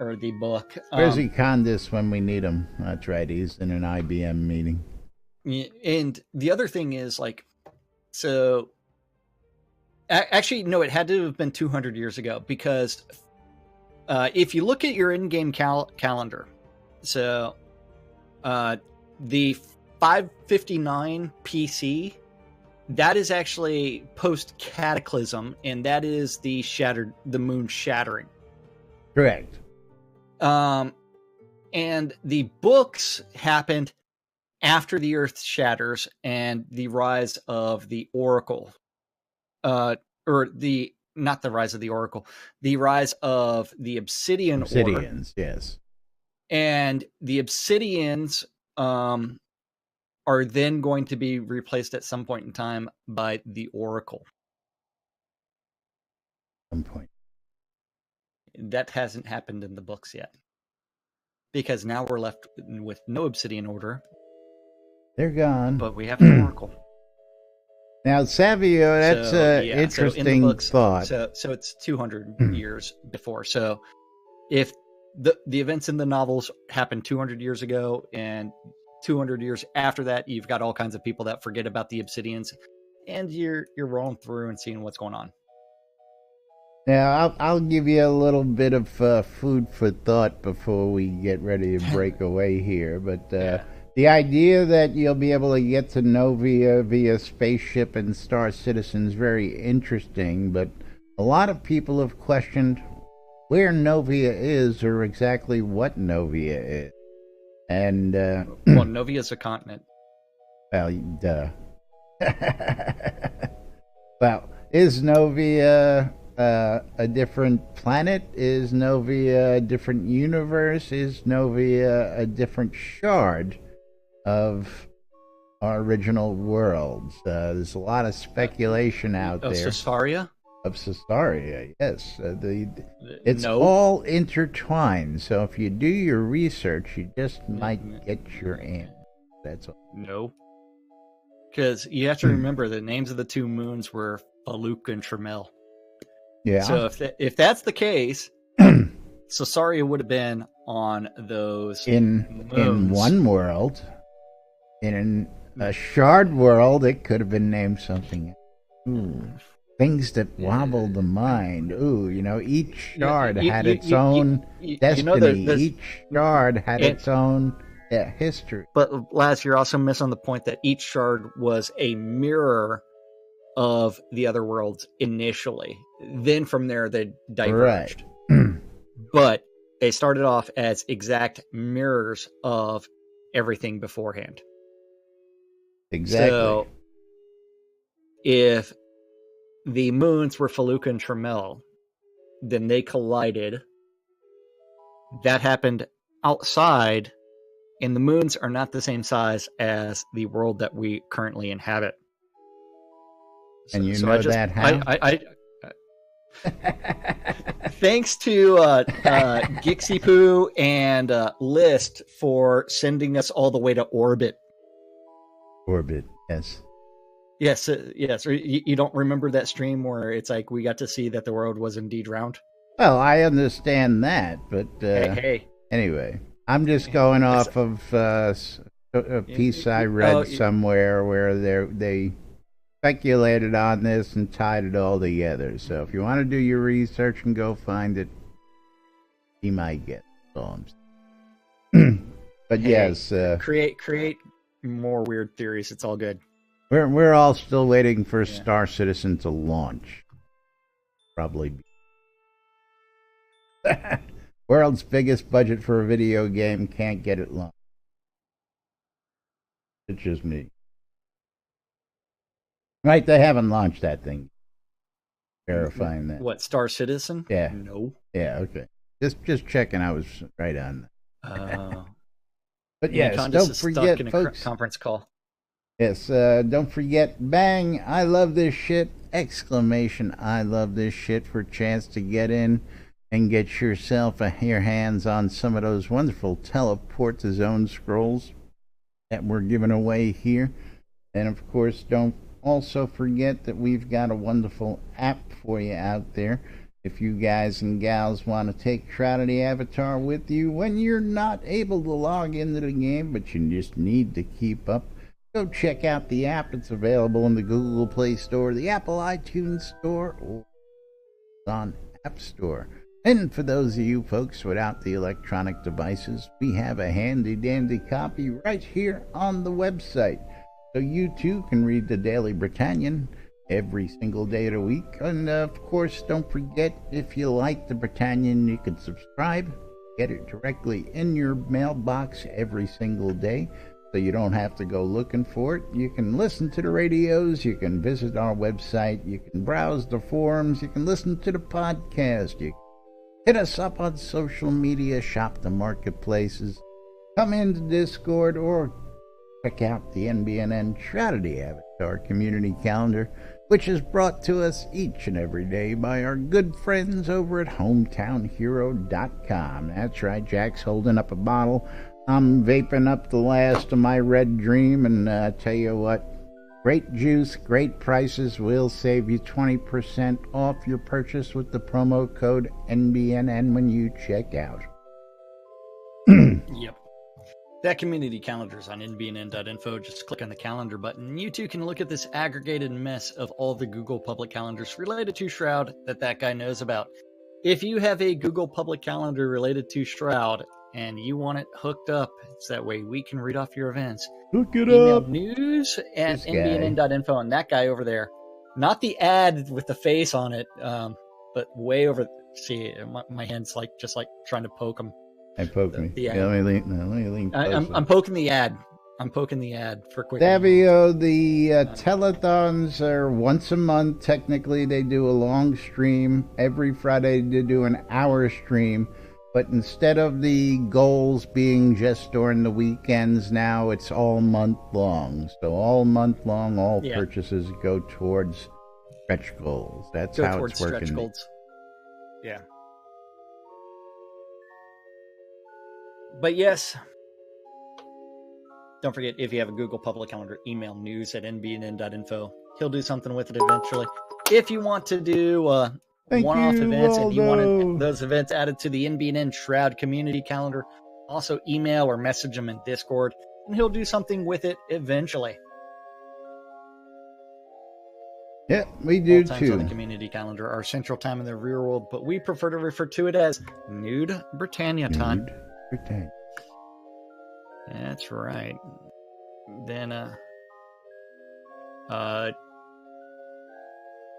Speaker 3: or the book.
Speaker 1: Where's Econdis when we need him? That's right. He's in an IBM meeting.
Speaker 3: And the other thing is, like, so actually, no, it had to have been 200 years ago, because if you look at your in-game calendar, so the 559 PC, that is actually post-cataclysm, and that is the moon shattering.
Speaker 1: Correct.
Speaker 3: And the books happened after the Earth shatters and the rise of the Oracle. Not the rise of the Oracle, the rise of the Obsidians,
Speaker 1: Order. Yes.
Speaker 3: And the Obsidians are then going to be replaced at some point in time by the Oracle.
Speaker 1: Some point.
Speaker 3: That hasn't happened in the books yet, because now we're left with no Obsidian Order.
Speaker 1: They're gone.
Speaker 3: But we have an Oracle.
Speaker 1: Now, Savio, that's an interesting thought.
Speaker 3: So it's 200 years before. So if the events in the novels happened 200 years ago, and 200 years after that, you've got all kinds of people that forget about the Obsidians, and you're rolling through and seeing what's going on.
Speaker 1: Now, I'll give you a little bit of food for thought before we get ready to break away here. But the idea that you'll be able to get to Novia via spaceship and Star Citizen is very interesting, but a lot of people have questioned where Novia is, or exactly what Novia is. And
Speaker 3: well, Novia is a continent.
Speaker 1: Well, duh. Well, is Novia a different planet? Is Novia a different universe? Is Novia a different shard of our original worlds? There's a lot of speculation out there.
Speaker 3: Cesaria?
Speaker 1: Of Cesaria, yes. It's all intertwined, so if you do your research, you just might get your answer. That's all. No.
Speaker 3: Because you have to remember the names of the two moons were Faluk and Tremel.
Speaker 1: Yeah.
Speaker 3: So if that's the case, Cesaria would have been on those
Speaker 1: in
Speaker 3: moons.
Speaker 1: One world. In a shard world, it could have been named something else. Ooh. Things that wobble the mind. Ooh, each shard had its own destiny. Each shard had its own history.
Speaker 3: But, Laz, you're also missing the point that each shard was a mirror of the other worlds initially. Then from there, they diverged.
Speaker 1: Right.
Speaker 3: But they started off as exact mirrors of everything beforehand.
Speaker 1: Exactly.
Speaker 3: So, if the moons were Feluca and Tremel, then they collided. That happened outside, and the moons are not the same size as the world that we currently inhabit.
Speaker 1: And that how?
Speaker 3: Thanks to Gixie Poo and List for sending us all the way to orbit.
Speaker 1: Orbit, yes.
Speaker 3: Yes. You don't remember that stream where it's like we got to see that the world was indeed round?
Speaker 1: Well, I understand that, but
Speaker 3: hey.
Speaker 1: Anyway, I'm just going off of a piece I read somewhere where they speculated on this and tied it all together. So if you want to do your research and go find it, he might get it. But yes,
Speaker 3: create more weird theories. It's all good.
Speaker 1: We're all still waiting for Star Citizen to launch. Probably. World's biggest budget for a video game can't get it launched. It's just me. Right, they haven't launched that thing. Verifying that.
Speaker 3: What, Star Citizen?
Speaker 1: Yeah.
Speaker 3: No.
Speaker 1: Yeah, okay. Just checking I was right on that. But yes,
Speaker 3: don't
Speaker 1: forget, folks.
Speaker 3: Conference call.
Speaker 1: Yes, don't forget, bang, I love this shit, exclamation, I love this shit, for a chance to get in and get yourself your hands on some of those wonderful teleport to zone scrolls that we're giving away here. And of course, don't also forget that we've got a wonderful app for you out there. If you guys and gals want to take Shroud the Avatar with you when you're not able to log into the game, but you just need to keep up, go check out the app. It's available in the Google Play Store, the Apple iTunes Store, or on App Store. And for those of you folks without the electronic devices, we have a handy-dandy copy right here on the website. So you too can read the Daily Britannian every single day of the week. And of course, don't forget, if you like the Britannian, you can subscribe. Get it directly in your mailbox every single day, so you don't have to go looking for it. You can listen to the radios, you can visit our website, you can browse the forums, you can listen to the podcast, you can hit us up on social media, shop the marketplaces, come into Discord, or check out the NBNN Shroud the Avatar community calendar, which is brought to us each and every day by our good friends over at HometownHero.com. That's right, Jack's holding up a bottle. I'm vaping up the last of my Red Dream, and tell you what, great juice, great prices. Will save you 20% off your purchase with the promo code NBNN when you check out.
Speaker 3: Yep. That community calendar is on nbnn.info. Just click on the calendar button. You too can look at this aggregated mess of all the Google public calendars related to Shroud that guy knows about. If you have a Google public calendar related to Shroud and you want it hooked up, so that way we can read off your events,
Speaker 1: Hook it
Speaker 3: email
Speaker 1: up.
Speaker 3: news at nbnn.info, and that guy over there, not the ad with the face on it, but way over. See, my hand's just trying to poke him.
Speaker 1: I poke me.
Speaker 3: The ad.
Speaker 1: Yeah, let me lean
Speaker 3: I'm poking the ad. I'm poking the ad for quick.
Speaker 1: Savio, the telethons are once a month. Technically, they do a long stream. Every Friday, they do an hour stream. But instead of the goals being just during the weekends, now it's all month long. So all month long, all purchases go towards stretch goals. That's how it's working.
Speaker 3: Stretch goals. Yeah. But yes, don't forget, if you have a Google public calendar, email news at nbnn.info. He'll do something with it eventually. If you want to do one-off events and you wanted those events added to the NBNN Shroud community calendar, also email or message him in Discord, and he'll do something with it eventually.
Speaker 1: Yeah, we do
Speaker 3: All times
Speaker 1: too.
Speaker 3: on the community calendar are Central Time in the real world, but we prefer to refer to it as Nude Britannia time.
Speaker 1: Nude Britannia.
Speaker 3: That's right. Then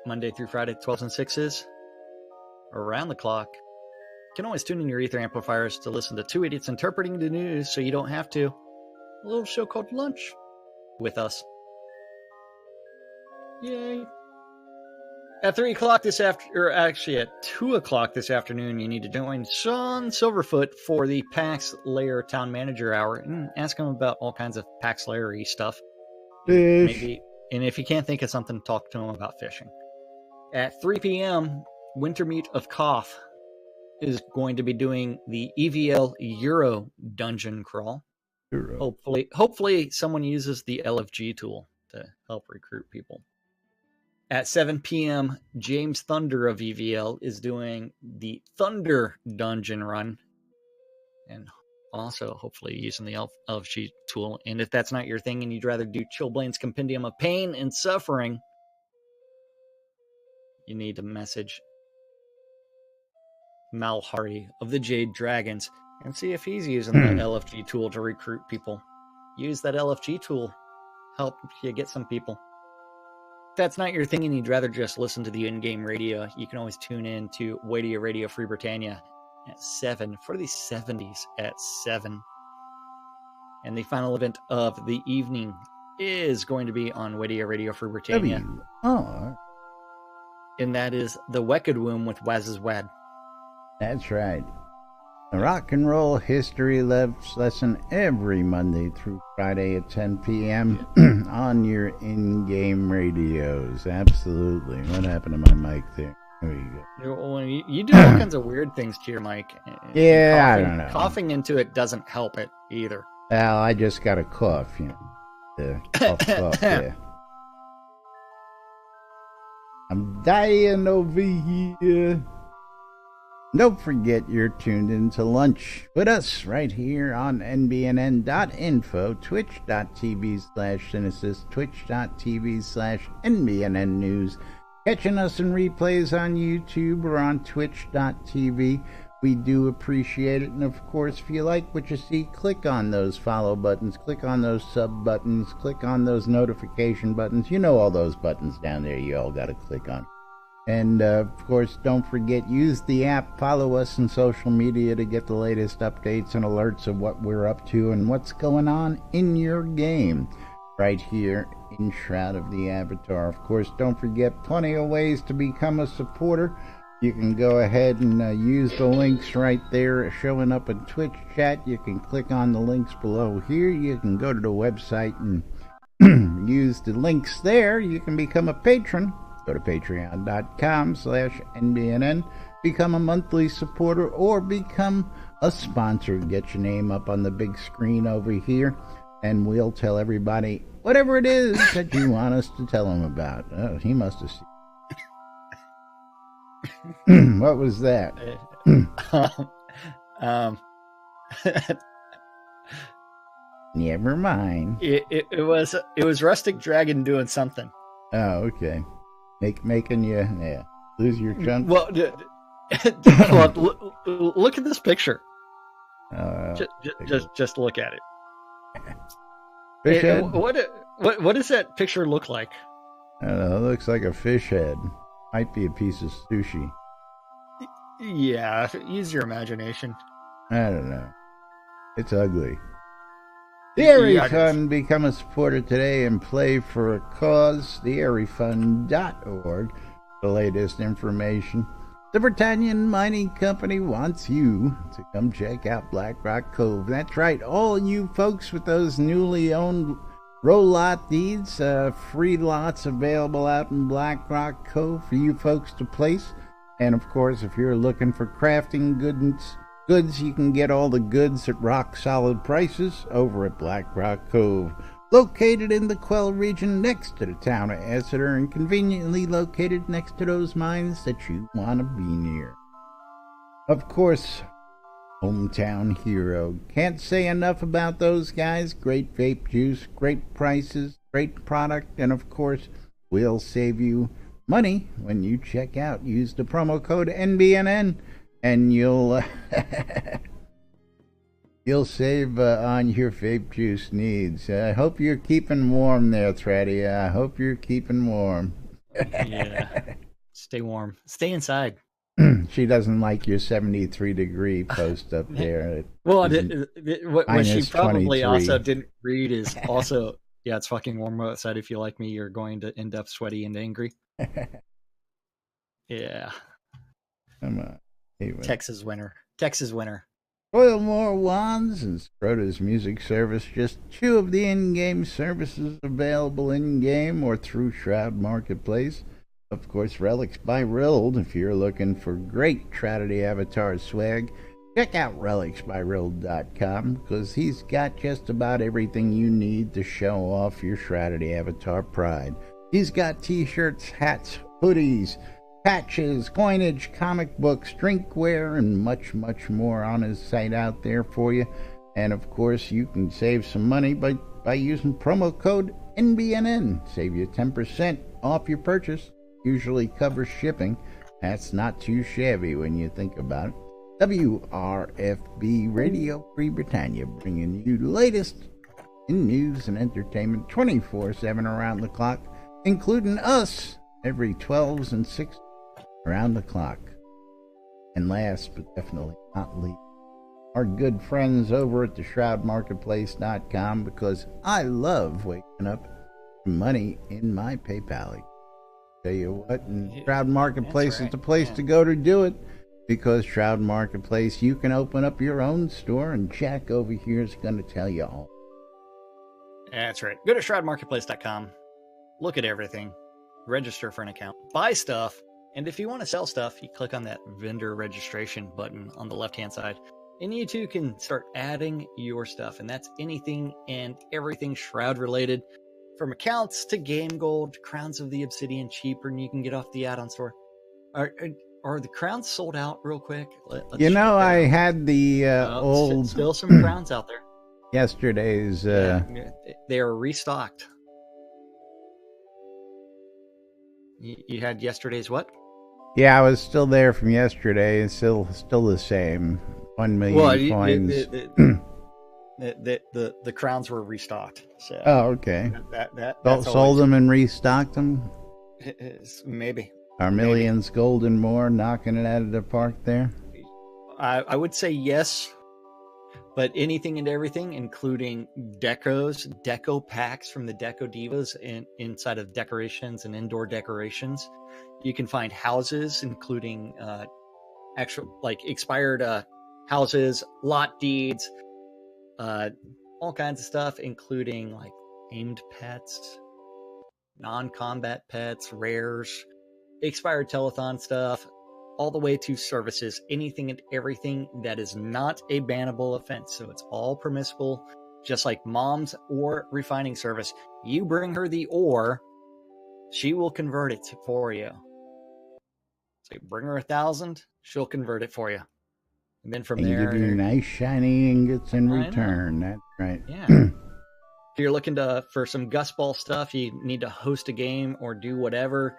Speaker 3: Monday through Friday, 12s and 6s, around the clock. You can always tune in your ether amplifiers to listen to two idiots interpreting the news, so you don't have to. A little show called Lunch with us. Yay. At 3 o'clock this at 2 o'clock this afternoon, you need to join Sean Silverfoot for the Pax Layer Town Manager Hour and ask him about all kinds of Pax Layer-y stuff.
Speaker 1: Fish.
Speaker 3: And if you can't think of something, talk to him about fishing. At 3 p.m., Wintermute of Koth is going to be doing the EVL Euro dungeon crawl.
Speaker 1: Euro.
Speaker 3: Hopefully someone uses the LFG tool to help recruit people. At 7 p.m., James Thunder of EVL is doing the Thunder Dungeon Run. And also, hopefully, using the LFG tool. And if that's not your thing and you'd rather do Chillblain's Compendium of Pain and Suffering, you need to message Malhari of the Jade Dragons and see if he's using the LFG tool to recruit people. Use that LFG tool. Help you get some people. If that's not your thing and you'd rather just listen to the in-game radio, you can always tune in to Wadia Radio Free Britannia at 7 for the 70s at 7. And the final event of the evening is going to be on Wadia Radio Free Britannia. And that is The Wecked Womb with Waz's Wad.
Speaker 1: That's right. The rock and roll history lesson every Monday through Friday at 10 p.m. on your in-game radios. Absolutely. What happened to my mic there? There you go.
Speaker 3: You do all kinds of weird things to your mic.
Speaker 1: Yeah, I don't know.
Speaker 3: Coughing into it doesn't help it either.
Speaker 1: Well, I just got a cough, you know. The cough, yeah. I'm dying over here. Don't forget you're tuned into lunch with us right here on NBNN.info, twitch.tv/Cynesis, twitch.tv/NBNN News. Catching us in replays on YouTube or on twitch.tv. We do appreciate it. And of course, if you like what you see, click on those follow buttons, click on those sub buttons, click on those notification buttons. You know all those buttons down there you all got to click on. And of course, don't forget, use the app, follow us on social media to get the latest updates and alerts of what we're up to and what's going on in your game right here in Shroud of the Avatar. Of course, don't forget, plenty of ways to become a supporter. You can go ahead and use the links right there showing up in Twitch chat. You can click on the links below here. You can go to the website and use the links there. You can become a patron. Go to patreon.com/NBNN, become a monthly supporter, or become a sponsor. Get your name up on the big screen over here, and we'll tell everybody whatever it is that you want us to tell them about. Oh, he must have seen. What was that? Never mind.
Speaker 3: It was Rustic Dragon doing something.
Speaker 1: Oh, okay. Making you lose your chunk.
Speaker 3: Well, look at this picture. Just look at it. What does that picture look like?
Speaker 1: I don't know. It looks like a fish head. Might be a piece of sushi.
Speaker 3: Yeah, use your imagination.
Speaker 1: I don't know. It's ugly. Very fun. Become a supporter today and play for a cause. TheAirryFund.org. The latest information. The Britannian Mining Company wants you to come check out Black Rock Cove. That's right, all you folks with those newly owned roll lot deeds, free lots available out in Black Rock Cove for you folks to place. And of course, if you're looking for crafting goods, you can get all the goods at rock solid prices over at Black Rock Cove, located in the Quell region next to the town of Exeter and conveniently located next to those mines that you want to be near. Of course, hometown hero. Can't say enough about those guys. Great vape juice, great prices, great product, and of course, we'll save you money when you check out. Use the promo code NBNN and you'll save on your vape juice needs. I hope you're keeping warm there, Thready. I hope you're keeping warm.
Speaker 3: Yeah. Stay warm. Stay inside.
Speaker 1: She doesn't like your 73-degree post up there.
Speaker 3: Well, what she probably
Speaker 1: 23.
Speaker 3: also didn't read is also, yeah, it's fucking warm outside. If you like me, you're going to end up sweaty and angry. Yeah.
Speaker 1: Come on. Anyway.
Speaker 3: Texas winter.
Speaker 1: Royal More Wands and Scrota's Music Service, just two of the in-game services available in-game or through Shroud Marketplace. Of course, Relics by Rild. If you're looking for great Trinity Avatar swag, check out relicsbyrild.com because he's got just about everything you need to show off your Trinity Avatar pride. He's got t-shirts, hats, hoodies, patches, coinage, comic books, drinkware, and much, much more on his site out there for you. And of course, you can save some money by using promo code NBNN. Save you 10% off your purchase. Usually covers shipping. That's not too shabby when you think about it. WRFB Radio Free Britannia, bringing you the latest in news and entertainment 24/7 around the clock, including us every 12s and 6 around the clock. And last but definitely not least, our good friends over at the ShroudMarketplace.com, because I love waking up to money in my PayPal. Tell you what, and Shroud Marketplace is the place to go to do it, because Shroud Marketplace, you can open up your own store, and Jack over here is going to tell you all.
Speaker 3: That's right. Go to ShroudMarketplace.com, look at everything, register for an account, buy stuff, and if you want to sell stuff, you click on that vendor registration button on the left-hand side, and you too can start adding your stuff, and that's anything and everything Shroud related. from accounts to game gold, crowns of the obsidian cheaper, and you can get off the add-on store. Are the crowns sold out real quick? Let's
Speaker 1: You
Speaker 3: check
Speaker 1: know,
Speaker 3: that
Speaker 1: I
Speaker 3: out.
Speaker 1: had the old
Speaker 3: Still some crowns out there.
Speaker 1: yesterday's.
Speaker 3: Yeah, they are restocked. You had yesterday's what?
Speaker 1: Yeah, I was still there from yesterday. It's still the same. 1 million coins.
Speaker 3: The crowns were restocked. So
Speaker 1: Oh, okay.
Speaker 3: That's
Speaker 1: Sold them and restocked them.
Speaker 3: Maybe.
Speaker 1: Are millions gold and more knocking it out of the park there?
Speaker 3: I would say yes, but anything and everything, including deco packs from the Deco Divas inside of decorations and indoor decorations. You can find houses, including actual expired houses, lot deeds, all kinds of stuff, including like aimed pets, non-combat pets, rares, expired telethon stuff, all the way to services, anything and everything that is not a bannable offense. So it's all permissible, just like mom's ore refining service. You bring her the ore, she will convert it for you. So you bring her 1,000, she'll convert it for you. And then from there,
Speaker 1: give you nice shiny ingots in return. That's right.
Speaker 3: Yeah. If you're looking for some Gusball stuff, you need to host a game or do whatever.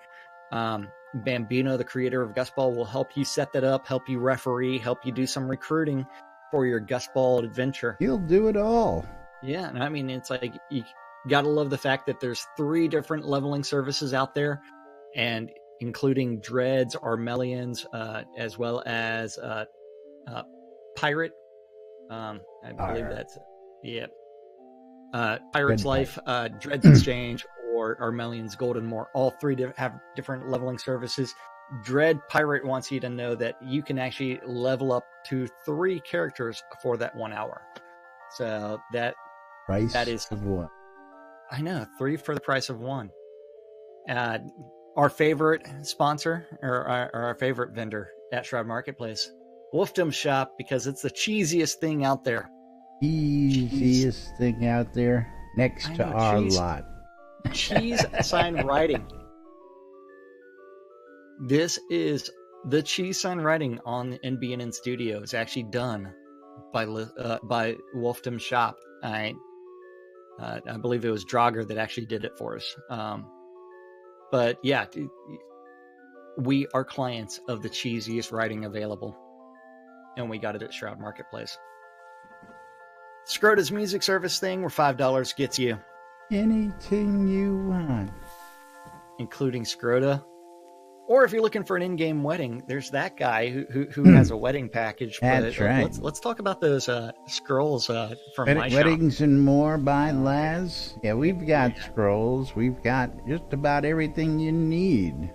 Speaker 3: Bambino, the creator of Gusball, will help you set that up, help you referee, help you do some recruiting for your Gusball adventure.
Speaker 1: He'll do it all.
Speaker 3: Yeah, and I mean, it's like you gotta love the fact that there's 3 different leveling services out there, and including Dreads, Armelians, as well as Pirate. I believe that's Pirate's
Speaker 1: Dread
Speaker 3: Life, Dreads Exchange, or Armelian's Gold and more. All 3 have different leveling services. Dread Pirate wants you to know that you can actually level up to 3 characters for that 1 hour. So that is
Speaker 1: of what?
Speaker 3: I know, 3 for the price of 1. Our favorite sponsor or our favorite vendor at Shroud Marketplace, Wolfdom Shop, because it's the cheesiest thing out there.
Speaker 1: Easiest thing out there next to our lot.
Speaker 3: Cheese sign writing. This is the cheese sign writing on NBNN Studio is actually done by Wolfdom Shop. I believe it was Draugr that actually did it for us. But yeah, we are clients of the cheesiest writing available, and we got it at Shroud Marketplace. Scrota's music service thing, where $5 gets you
Speaker 1: anything you want,
Speaker 3: including Scrota. Or if you're looking for an in-game wedding, there's that guy who has a wedding package.
Speaker 1: That's right.
Speaker 3: Let's talk about those scrolls from my shop.
Speaker 1: Weddings and More by Laz. Yeah, we've got scrolls. We've got just about everything you need.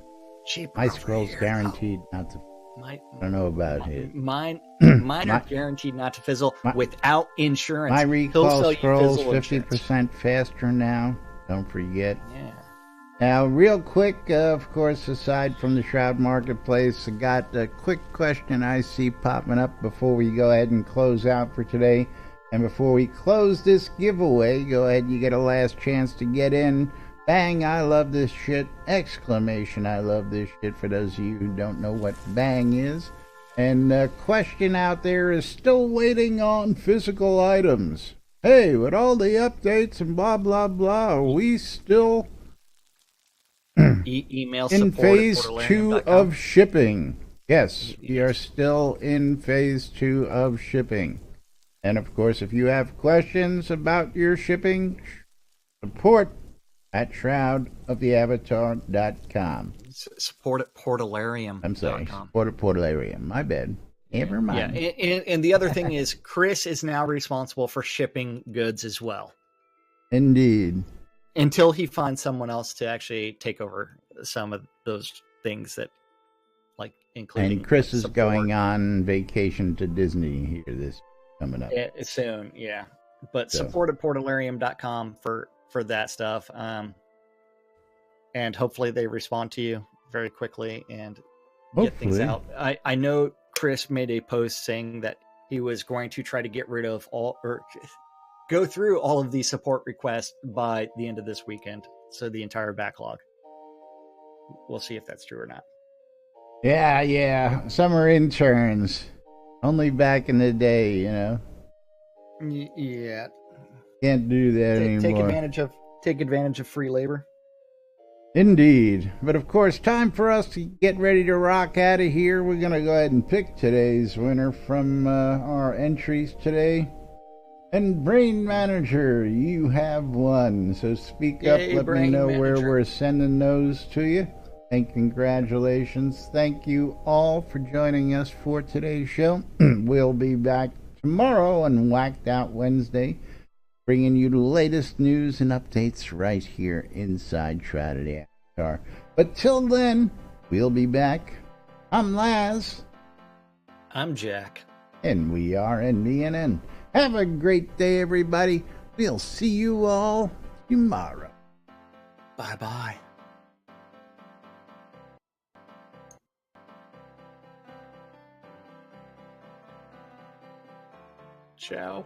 Speaker 3: Cheap.
Speaker 1: My scrolls guaranteed not to. I don't know about it.
Speaker 3: Mine are guaranteed not to fizzle without insurance.
Speaker 1: My recall scrolls 50% faster now. Don't forget.
Speaker 3: Yeah.
Speaker 1: Now, real quick, of course, aside from the Shroud Marketplace, I got a quick question I see popping up before we go ahead and close out for today. And before we close this giveaway, go ahead, you get a last chance to get in. Bang, I love this shit. Exclamation, I love this shit, for those of you who don't know what bang is. And the question out there is still waiting on physical items. Hey, with all the updates and blah, blah, blah, are we still
Speaker 3: email
Speaker 1: in phase 2 of shipping? Yes, we are still in phase 2 of shipping. And of course, if you have questions about your shipping, support at shroudoftheavatar.com.
Speaker 3: Support at Portalarium.
Speaker 1: I'm sorry, support at Portalarium. My bad. Never mind.
Speaker 3: Yeah, and the other thing is, Chris is now responsible for shipping goods as well.
Speaker 1: Indeed.
Speaker 3: Until he finds someone else to actually take over some of those things that, like, including.
Speaker 1: And Chris is going on vacation to Disney here this coming up.
Speaker 3: Soon, yeah. But support at Portalarium.com for that stuff. And hopefully they respond to you very quickly and get things out. I know Chris made a post saying that he was going to try to get rid of go through all of these support requests by the end of this weekend. So the entire backlog. We'll see if that's true or not.
Speaker 1: Yeah. Summer interns. Only back in the day,
Speaker 3: Yeah.
Speaker 1: Can't do that anymore.
Speaker 3: Take advantage of free labor.
Speaker 1: Indeed. But of course, time for us to get ready to rock out of here. We're going to go ahead and pick today's winner from our entries today. And Brain Manager, you have won. So speak up, let me know where we're sending those to you. And congratulations. Thank you all for joining us for today's show. We'll be back tomorrow on Whacked Out Wednesday, bringing you the latest news and updates right here inside Shroud of the Avatar. But till then, we'll be back. I'm Laz.
Speaker 3: I'm Jack.
Speaker 2: And we are NBNN. Have a great day, everybody. We'll see you all tomorrow.
Speaker 3: Bye-bye. Ciao.